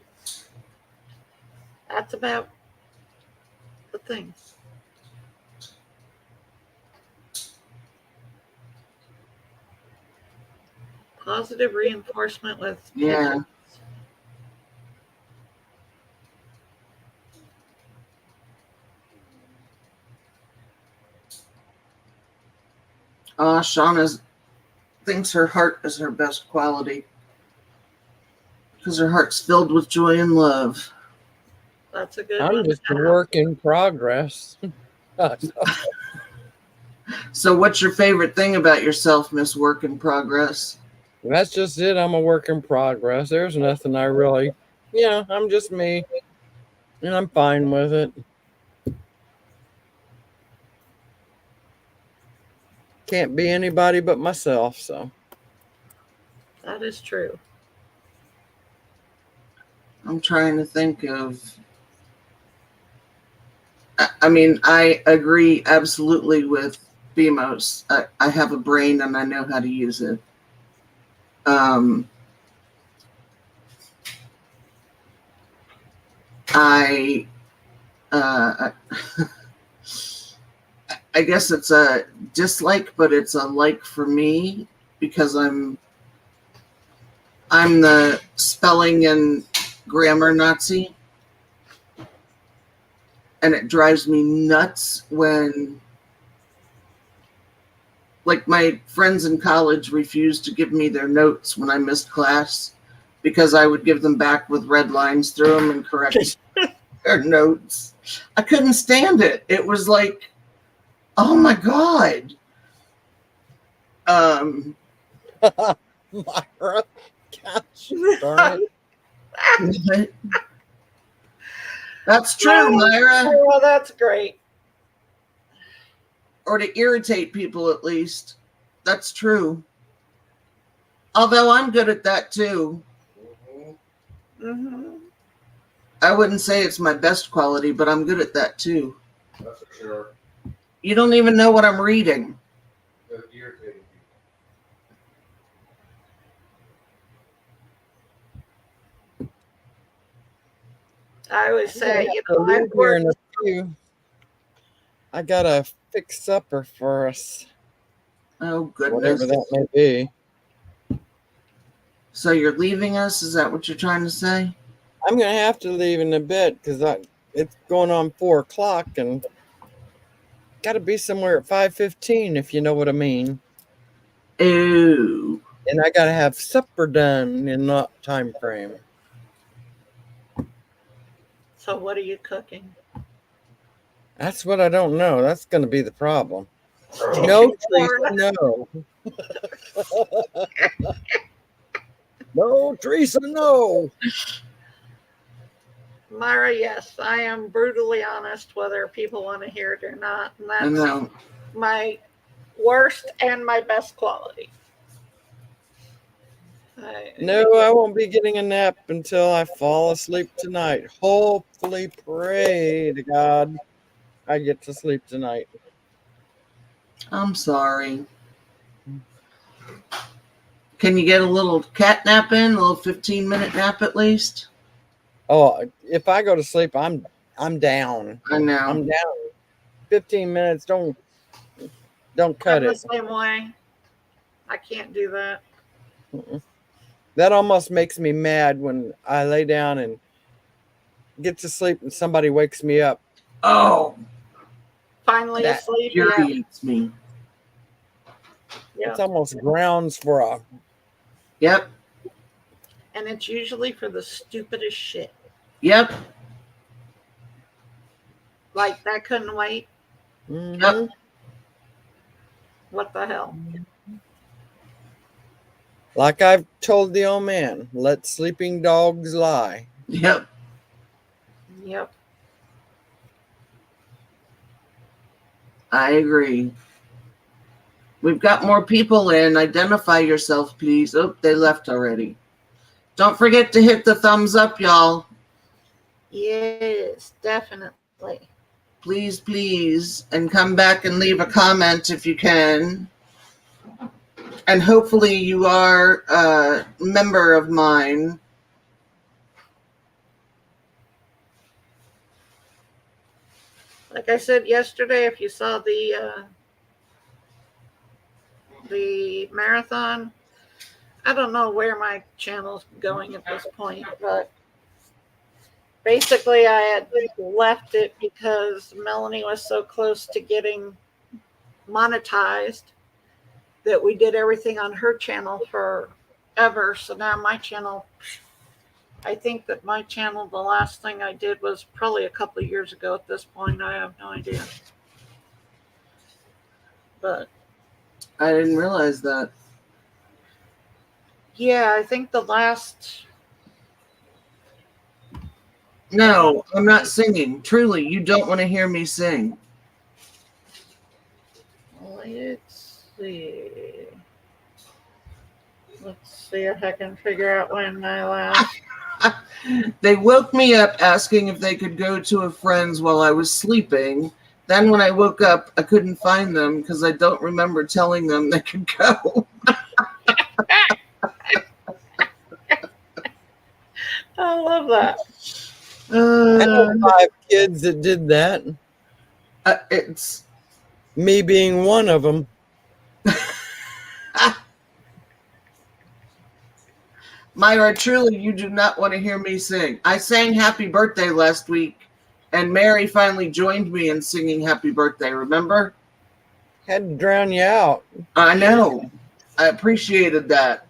that's about the thing. Positive reinforcement with Yeah. pigeons. Shauna thinks her heart is her best quality because her heart's filled with joy and love. That's a good I'm one. just a work in progress. So what's your favorite thing about yourself, Miss Work in Progress? That's just it. I'm a work in progress. There's nothing I really, I'm just me, and I'm fine with it. Can't be anybody but myself, so. That is true. I'm trying to think of. I mean, I agree absolutely with Bemos. I have a brain and I know how to use it. I I guess it's a dislike, but it's a like for me because I'm the spelling and grammar Nazi. And it drives me nuts when, like, my friends in college refused to give me their notes when I missed class because I would give them back with red lines through them and correct their notes. I couldn't stand it. It was like, oh my God. Myra, gosh darn it. That's true, Myra. Well, that's great. Or to irritate people, at least. That's true. Although I'm good at that too. Mm-hmm. I wouldn't say it's my best quality, but I'm good at that too. That's for sure. You don't even know what I'm reading. That's irritating people. I always say, I'll leave I've here in worked, a few. I gotta fix supper for us, Oh, goodness. whatever that may be. So you're leaving us? Is that what you're trying to say? I'm gonna have to leave in a bit because it's going on 4:00 and got to be somewhere at 5:15 if you know what I mean. Ooh. And I gotta have supper done in that time frame. So what are you cooking? That's what I don't know. That's going to be the problem. Oh, No, Corn. Teresa, no. No, Teresa, no. Myra, yes, I am brutally honest whether people want to hear it or not. And I that's know. my worst and my best quality. No, I won't be getting a nap until I fall asleep tonight. Hopefully, pray to God I get to sleep tonight. I'm sorry. Can you get a little cat nap in? A little 15-minute nap at least? Oh, if I go to sleep, I'm down. I know. I'm down. 15 minutes. Don't cut I'm the it. same way. I can't do that. That almost makes me mad when I lay down and get to sleep and somebody wakes me up. Oh, Finally that asleep. Yeah. infuriates me. Yeah. It's almost grounds for a. Yep. And it's usually for the stupidest shit. Yep. Like that couldn't wait. Mhm. Yep. What the hell? Like I've told the old man, let sleeping dogs lie. Yep. Yep. I agree. We've got more people in. Identify yourself, please. Oh, they left already. Don't forget to hit the thumbs up, y'all. Yes, definitely. Please, please. And come back and leave a comment if you can. And hopefully you are a member of mine. Like I said yesterday, if you saw the marathon, I don't know where my channel's going at this point, but basically I had left it because Melanie was so close to getting monetized that we did everything on her channel forever. So now my channel, I think that my channel, the last thing I did was probably a couple of years ago at this point. I have no idea. But I didn't realize that. yeah, I think the last. No, I'm not singing. Truly, you don't want to hear me sing. Let's see. Let's see if I can figure out when I last. They woke me up asking if they could go to a friend's while I was sleeping. Then when I woke up, I couldn't find them because I don't remember telling them they could go. I love that. I know 5 kids that did that. It's Me being one of them. Myra, truly, you do not want to hear me sing. I sang Happy Birthday last week, and Mary finally joined me in singing Happy Birthday, remember? Had to drown you out. I know. I appreciated that.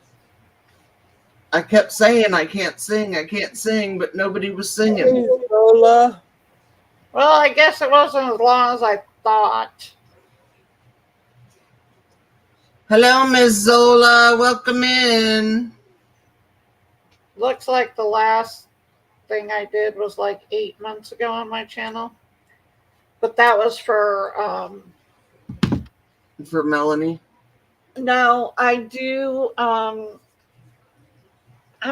I kept saying I can't sing, but nobody was singing. Lola. Well, I guess it wasn't as long as I thought. Hello, Miss Zola. Welcome in. Looks like the last thing I did was like 8 months ago on my channel. But that was for Melanie. no, I do I'm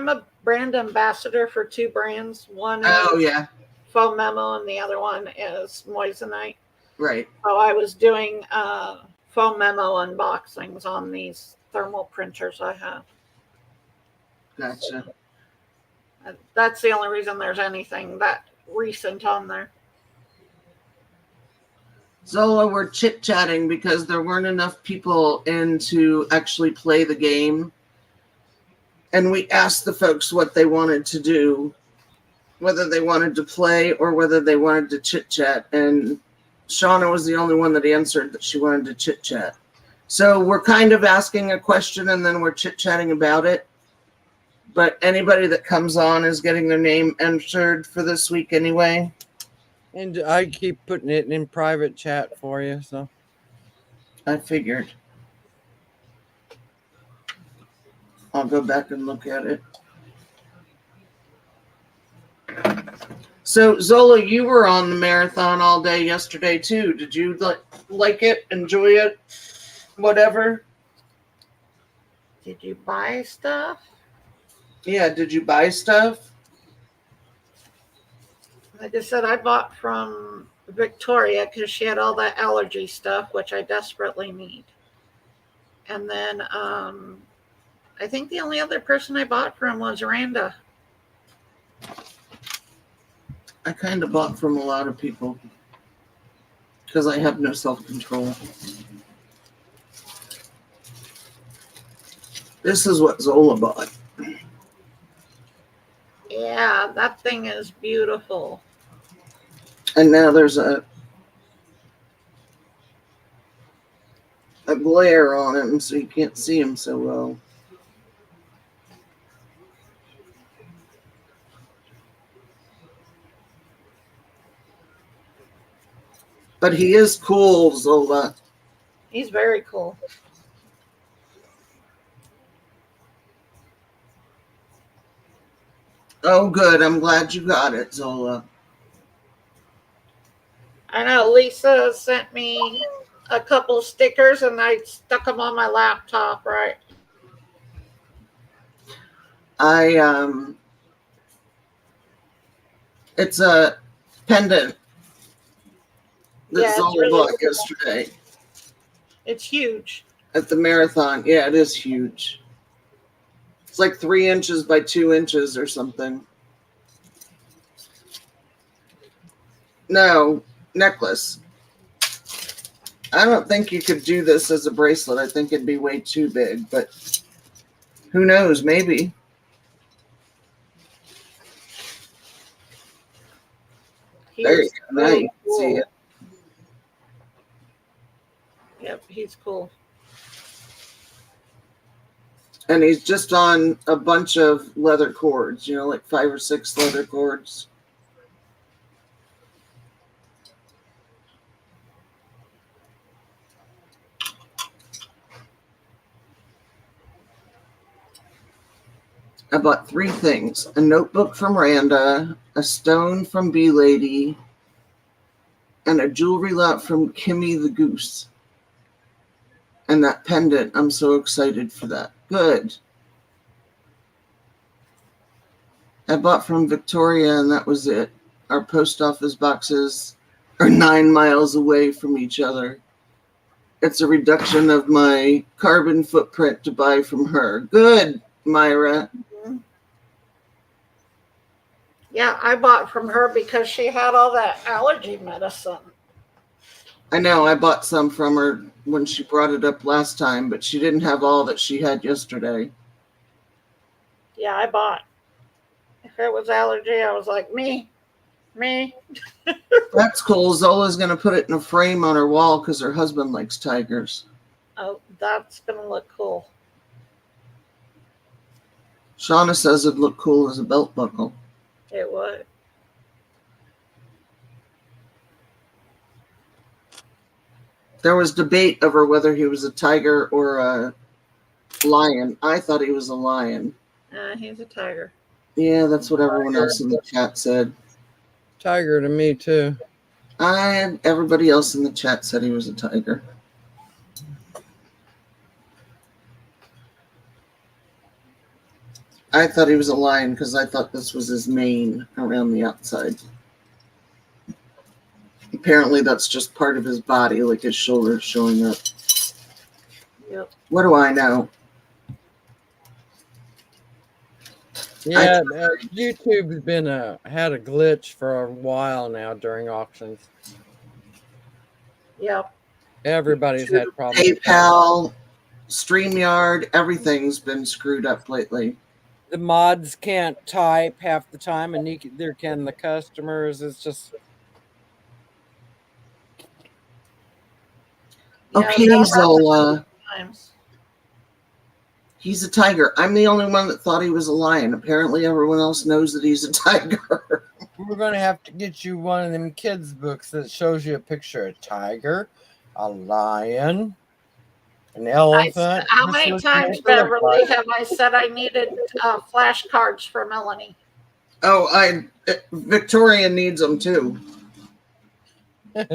a brand ambassador for 2 brands. One is Oh, yeah. Foam Memo and the other one is Moissanite. Right. So I was doing Foam Memo unboxings on these thermal printers I have. Gotcha. That's the only reason there's anything that recent on there. Zola, we're chit-chatting because there weren't enough people in to actually play the game. And we asked the folks what they wanted to do, whether they wanted to play or whether they wanted to chit-chat. And Shauna was the only one that answered that she wanted to chit-chat. So we're kind of asking a question and then we're chit-chatting about it. But anybody that comes on is getting their name entered for this week anyway. And I keep putting it in private chat for you. So I figured. I'll go back and look at it. So Zola, you were on the marathon all day yesterday too. Did you like it? Enjoy it? Whatever? Did you buy stuff? Yeah, did you buy stuff? Like I said, I bought from Victoria because she had all that allergy stuff, which I desperately need. And then I think the only other person I bought from was Randa. I kind of bought from a lot of people because I have no self-control. This is what Zola bought. Yeah, that thing is beautiful. And now there's a glare on him, so you can't see him so well. But he is cool, Zola. He's very cool. Oh, good. I'm glad you got it, Zola. I know Lisa sent me a couple of stickers and I stuck them on my laptop, right? It's a pendant that Yeah, it's Zola really bought cool. yesterday It's huge. at the marathon. Yeah, it is huge. It's like 3 inches by 2 inches or something. No, necklace. I don't think you could do this as a bracelet. I think it'd be way too big, but who knows? Maybe. There you He's go. Now you can see it. Yep, he's cool. And he's just on a bunch of leather cords, like 5 or 6 leather cords. I bought 3 things: a notebook from Randa, a stone from Bee Lady, and a jewelry lot from Kimmy the Goose. And that pendant, I'm so excited for that. Good. I bought from Victoria, and that was it. Our post office boxes are 9 miles away from each other. It's a reduction of my carbon footprint to buy from her. Good, Myra. Yeah, I bought from her because she had all that allergy medicine. I know, I bought some from her when she brought it up last time, but she didn't have all that she had yesterday. Yeah, I bought. If it was allergy, I was like, me. That's cool. Zola's going to put it in a frame on her wall because her husband likes tigers. Oh, that's going to look cool. Shauna says it'd look cool as a belt buckle. It would. There was debate over whether he was a tiger or a lion. I thought he was a lion. He's a tiger. Yeah, that's what everyone else in the chat said. tiger to me too. Everybody else in the chat said he was a tiger. I thought he was a lion because I thought this was his mane around the outside. Apparently that's just part of his body, like his shoulders showing up. Yep. What do I know? Yeah, YouTube's been had a glitch for a while now during auctions. Yep. Everybody's had problems. PayPal, StreamYard, everything's been screwed up lately. The mods can't type half the time, and neither can the customers. It's just Yeah, Okay, that happens Zola. sometimes. He's a tiger. I'm the only one that thought he was a lion. Apparently, everyone else knows that he's a tiger. We're going to have to get you one of them kids' books that shows you a picture of a tiger, a lion, an elephant. How This many was times, what it looked Beverly, have I said I needed flashcards for Melanie? Oh, Victoria needs them too. like.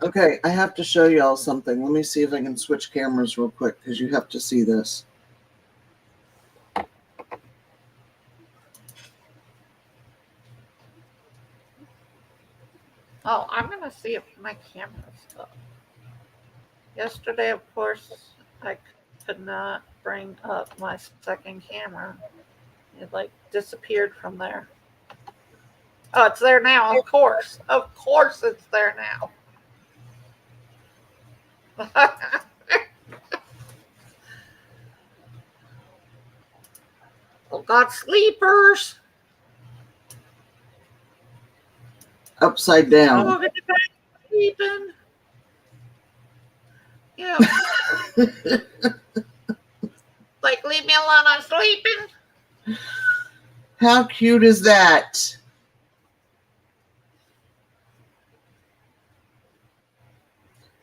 Okay, I have to show y'all something. Let me see if I can switch cameras real quick because you have to see this. Oh, I'm going to see if my camera's up. Yesterday, of course, I could not bring up my second camera. It like disappeared from there. Oh, it's there now, of course. Of course it's there now. Oh God, sleepers. Upside down. Oh, get back sleeping. Yeah. Like, leave me alone, I'm sleeping. How cute is that?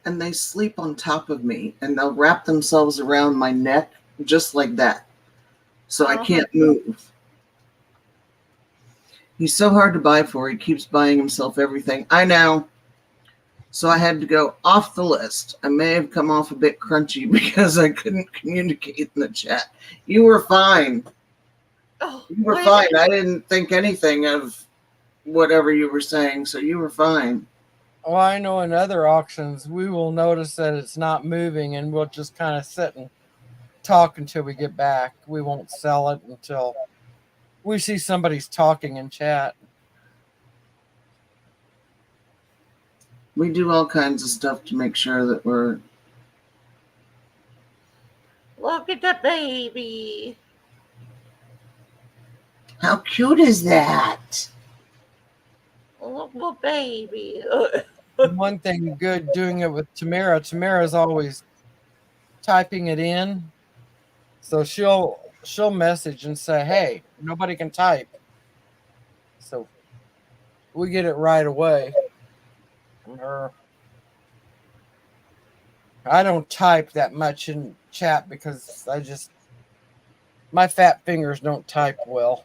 And they sleep on top of me and they'll wrap themselves around my neck just like that. So I can't move. He's so hard to buy for. He keeps buying himself everything. I know. So I had to go off the list. I may have come off a bit crunchy because I couldn't communicate in the chat. You were fine. Oh, You were fine. I didn't think anything of whatever you were saying, so you were fine. Well, I know in other auctions, we will notice that it's not moving and we'll just kind of sit and talk until we get back. We won't sell it until we see somebody's talking in chat. We do all kinds of stuff to make sure that we're... Look at the baby. How cute is that? Little baby. One thing good doing it with Tamara, Tamara's always typing it in. So she'll message and say, hey, nobody can type. So we get it right away from her. I don't type that much in chat because my fat fingers don't type well.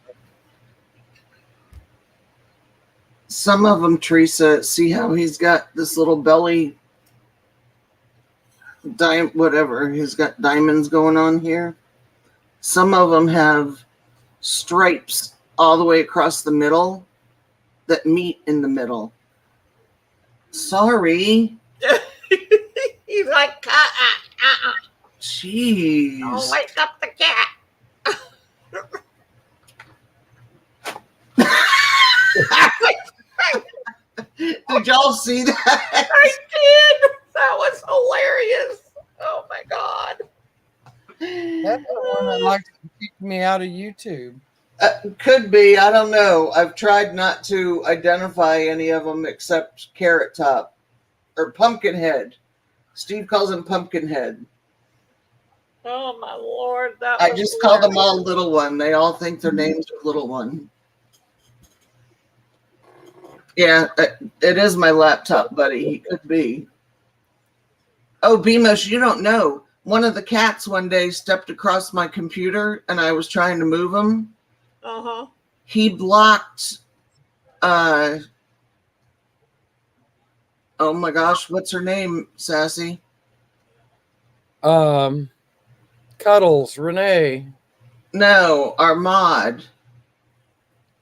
Some of them, Teresa, see how he's got this little belly, whatever, he's got diamonds going on here. Some of them have stripes all the way across the middle that meet in the middle. Sorry. He's like, Jeez. don't wake up the cat. Did y'all see that? I did. That was hilarious. Oh my God. That's the one that likes to kick me out of YouTube. Could be. I don't know. I've tried not to identify any of them except Carrot Top or Pumpkinhead. Steve calls him Pumpkinhead. Oh my Lord. That I was just call them hilarious. all Little One. They all think their names are Little One. Yeah, it is my laptop buddy. He could be. Oh, Bemos, you don't know. One of the cats one day stepped across my computer and I was trying to move him. Uh-huh. He blocked, oh my gosh, what's her name, Sassy? Cuddles, Renee. No, our mod.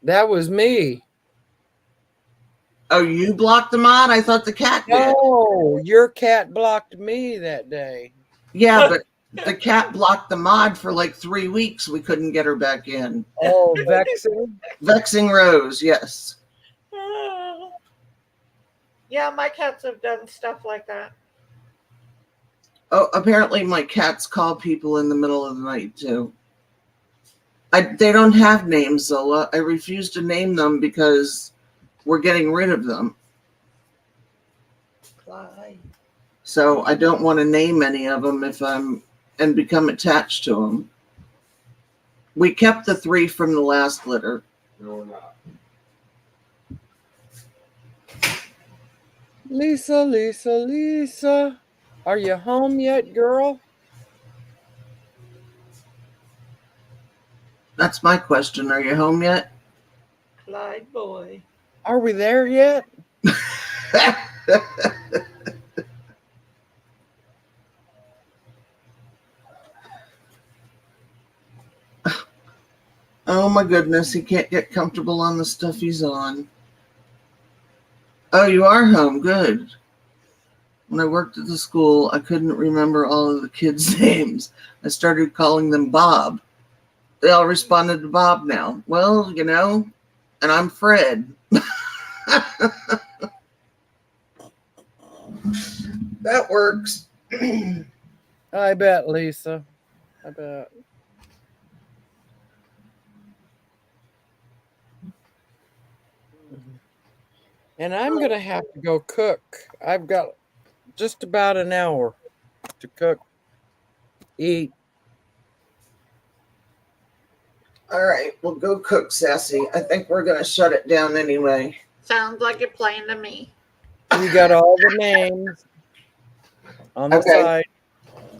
That was me. Oh, you blocked the mod? I thought the cat did. No, your cat blocked me that day. Yeah, but the cat blocked the mod for like 3 weeks. We couldn't get her back in. Oh, vexing. Vexing Rose, yes. Yeah, my cats have done stuff like that. Oh, apparently my cats call people in the middle of the night too. They don't have names, Zola. I refuse to name them because we're getting rid of them. So I don't want to name any of them if I'm and become attached to them. We kept the 3 from the last litter. No, we're not. Lisa, Lisa, Lisa. Are you home yet, girl? That's my question. Are you home yet? Clyde boy. Are we there yet? Oh my goodness, he can't get comfortable on the stuff he's on. Oh, you are home. Good. When I worked at the school, I couldn't remember all of the kids' names. I started calling them Bob. They all responded to Bob now. Well, you know, and I'm Fred. That works. I bet, Lisa. I bet. And I'm going to have to go cook. I've got just about an hour to cook, eat. All right, well, go cook, Sassy. I think we're going to shut it down anyway. Sounds like a plan to me. You got all the names on the Okay. side.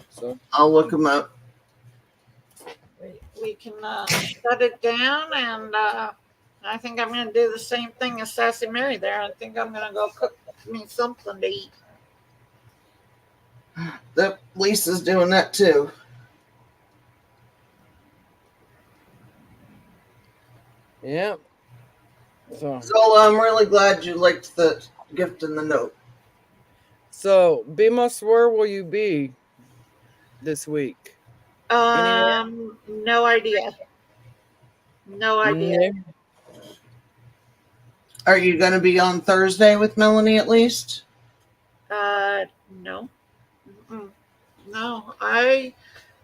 So I'll look them up. We can shut it down, and I think I'm going to do the same thing as Sassy Mary there. I think I'm going to go cook me something to eat. Lisa's doing that too. yeah. So Zola, I'm really glad you liked the gift and the note. Bemos, where will you be this week? No idea. No idea. No. Are you going to be on Thursday with Melanie at least? No. Mm-mm. No, I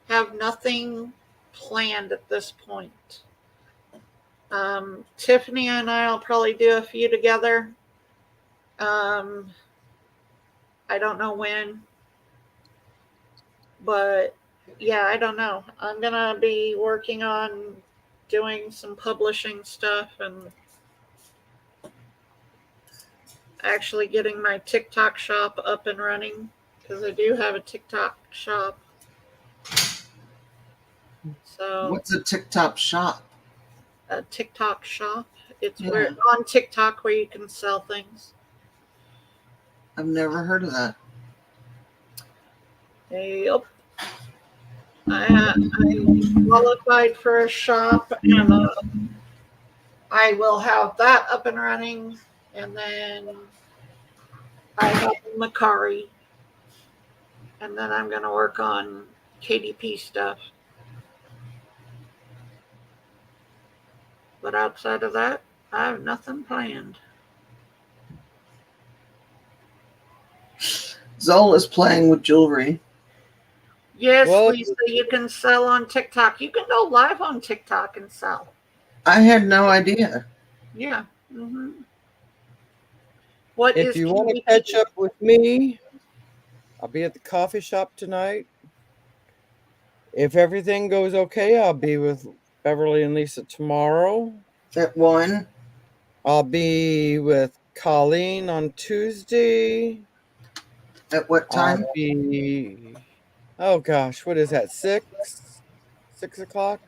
have nothing planned at this point. Tiffany and I'll probably do a few together. I don't know when, but yeah, I don't know. I'm gonna be working on doing some publishing stuff and actually getting my TikTok shop up and running, because I do have a TikTok shop. So What's a TikTok shop? a TikTok shop. It's Yeah. where on TikTok where you can sell things. I've never heard of that. Yep. I qualified for a shop, and I will have that up and running, and then I have Macari, and then I'm going to work on KDP stuff. But outside of that, I have nothing planned. Zola's playing with jewelry. Yes, Well- Lisa, you can sell on TikTok. You can go live on TikTok and sell. I had no idea. Yeah. Mm-hmm. What If is you want to KDP? catch up with me, I'll be at the coffee shop tonight. If everything goes okay, I'll be with Beverly and Lisa tomorrow. At 1. I'll be with Colleen on Tuesday. At what time? I'll be, oh gosh, what is that? 6 o'clock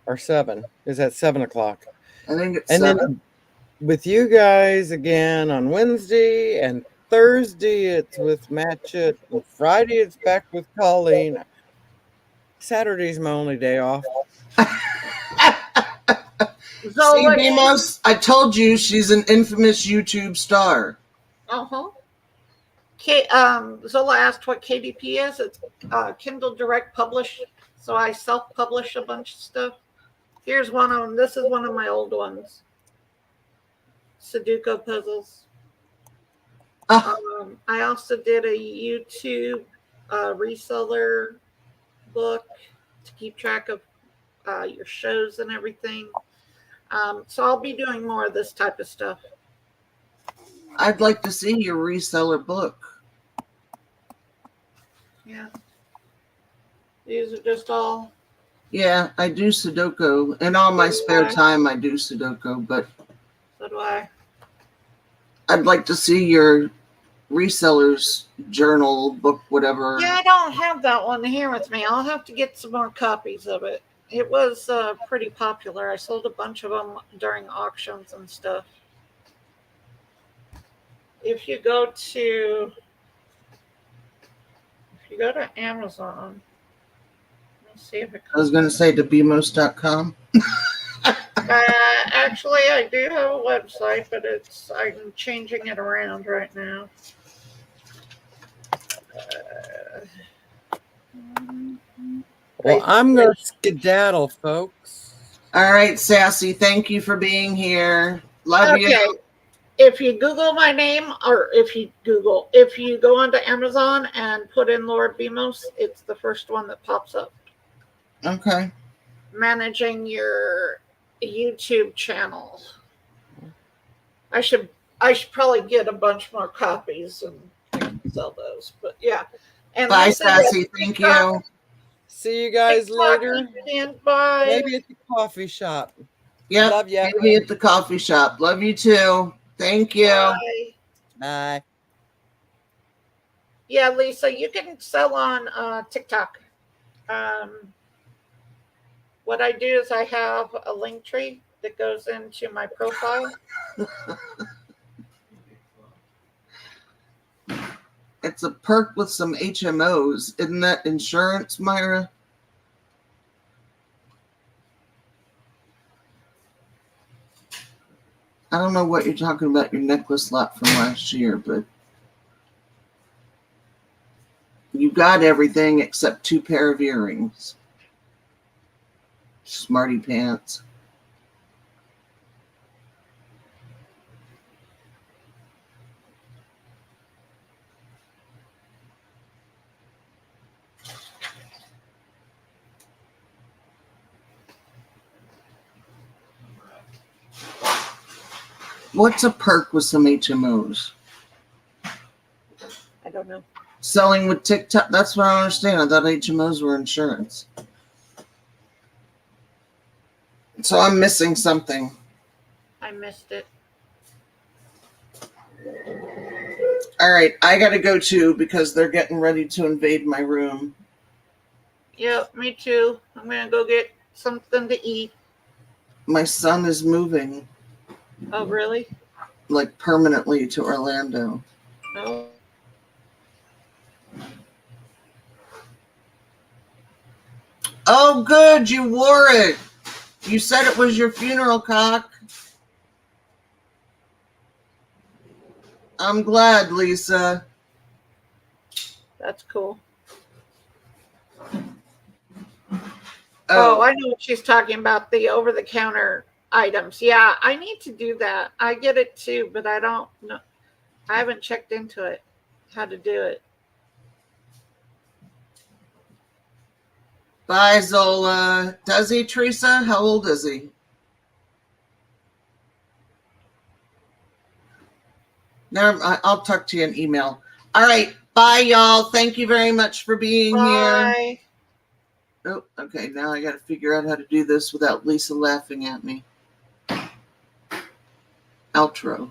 or 7? Is that 7 o'clock? I think it's And 7. then with you guys again on Wednesday, and Thursday it's with Matchett, and Friday it's back with Colleen. Saturday's my only day off. See, Zola. Bemos, I told you she's an infamous YouTube star. Uh-huh. Zola asked what KDP is. It's Kindle Direct Publish. So I self-publish a bunch of stuff. Here's one of them. This is one of my old ones. Sudoku puzzles. I also did a YouTube reseller book to keep track of your shows and everything. So I'll be doing more of this type of stuff. I'd like to see your reseller book. Yeah. These are just all. Yeah, I do Sudoku. In all my spare time, I do Sudoku, but So do I. I'd like to see your reseller's journal, book, whatever. Yeah, I don't have that one here with me. I'll have to get some more copies of it. It was pretty popular. I sold a bunch of them during auctions and stuff. If you go to Amazon, let's see if it I was going to say to bemos.com. actually, I do have a website, but I'm changing it around right now. Well, I'm going to skedaddle, folks. All right, Sassy, thank you for being here. Love you. If you Google my name, or if you go onto Amazon and put in Lord Bemos, it's the first one that pops up. Okay. Managing your YouTube channel. I should probably get a bunch more copies and sell those. But yeah. And Bye, Lisa, Sassy. Thank you. See you guys later. Bye. Maybe at the coffee shop. Yep. Love ya. Maybe at the coffee shop. Love you too. Thank you. Bye. Bye. Yeah, Lisa, you can sell on TikTok. What I do is I have a link tree that goes into my profile. It's a perk with some HMOs. Isn't that insurance, Myra? I don't know what you're talking about, your necklace lot from last year, but you got everything except 2 pair of earrings. Smarty pants. What's a perk with some HMOs? I don't know. Selling with TikTok. That's what I don't understand. I thought HMOs were insurance. So I'm missing something. I missed it. All right, I got to go too because they're getting ready to invade my room. Yep, me too. I'm going to go get something to eat. My son is moving, Oh, really? like permanently to Orlando. No. Oh, good. You wore it. You said it was your funeral cock. I'm glad, Lisa. That's cool. Oh, I know what she's talking about, the over-the-counter items. Yeah, I need to do that. I get it too, but I don't know. I haven't checked into it, how to do it. bye, Zola. Does he, Teresa? How old is he? I'll talk to you in email. All right. Bye, y'all. Thank you very much for being here. Bye. Oh, okay. Now I got to figure out how to do this without Lisa laughing at me. Outro.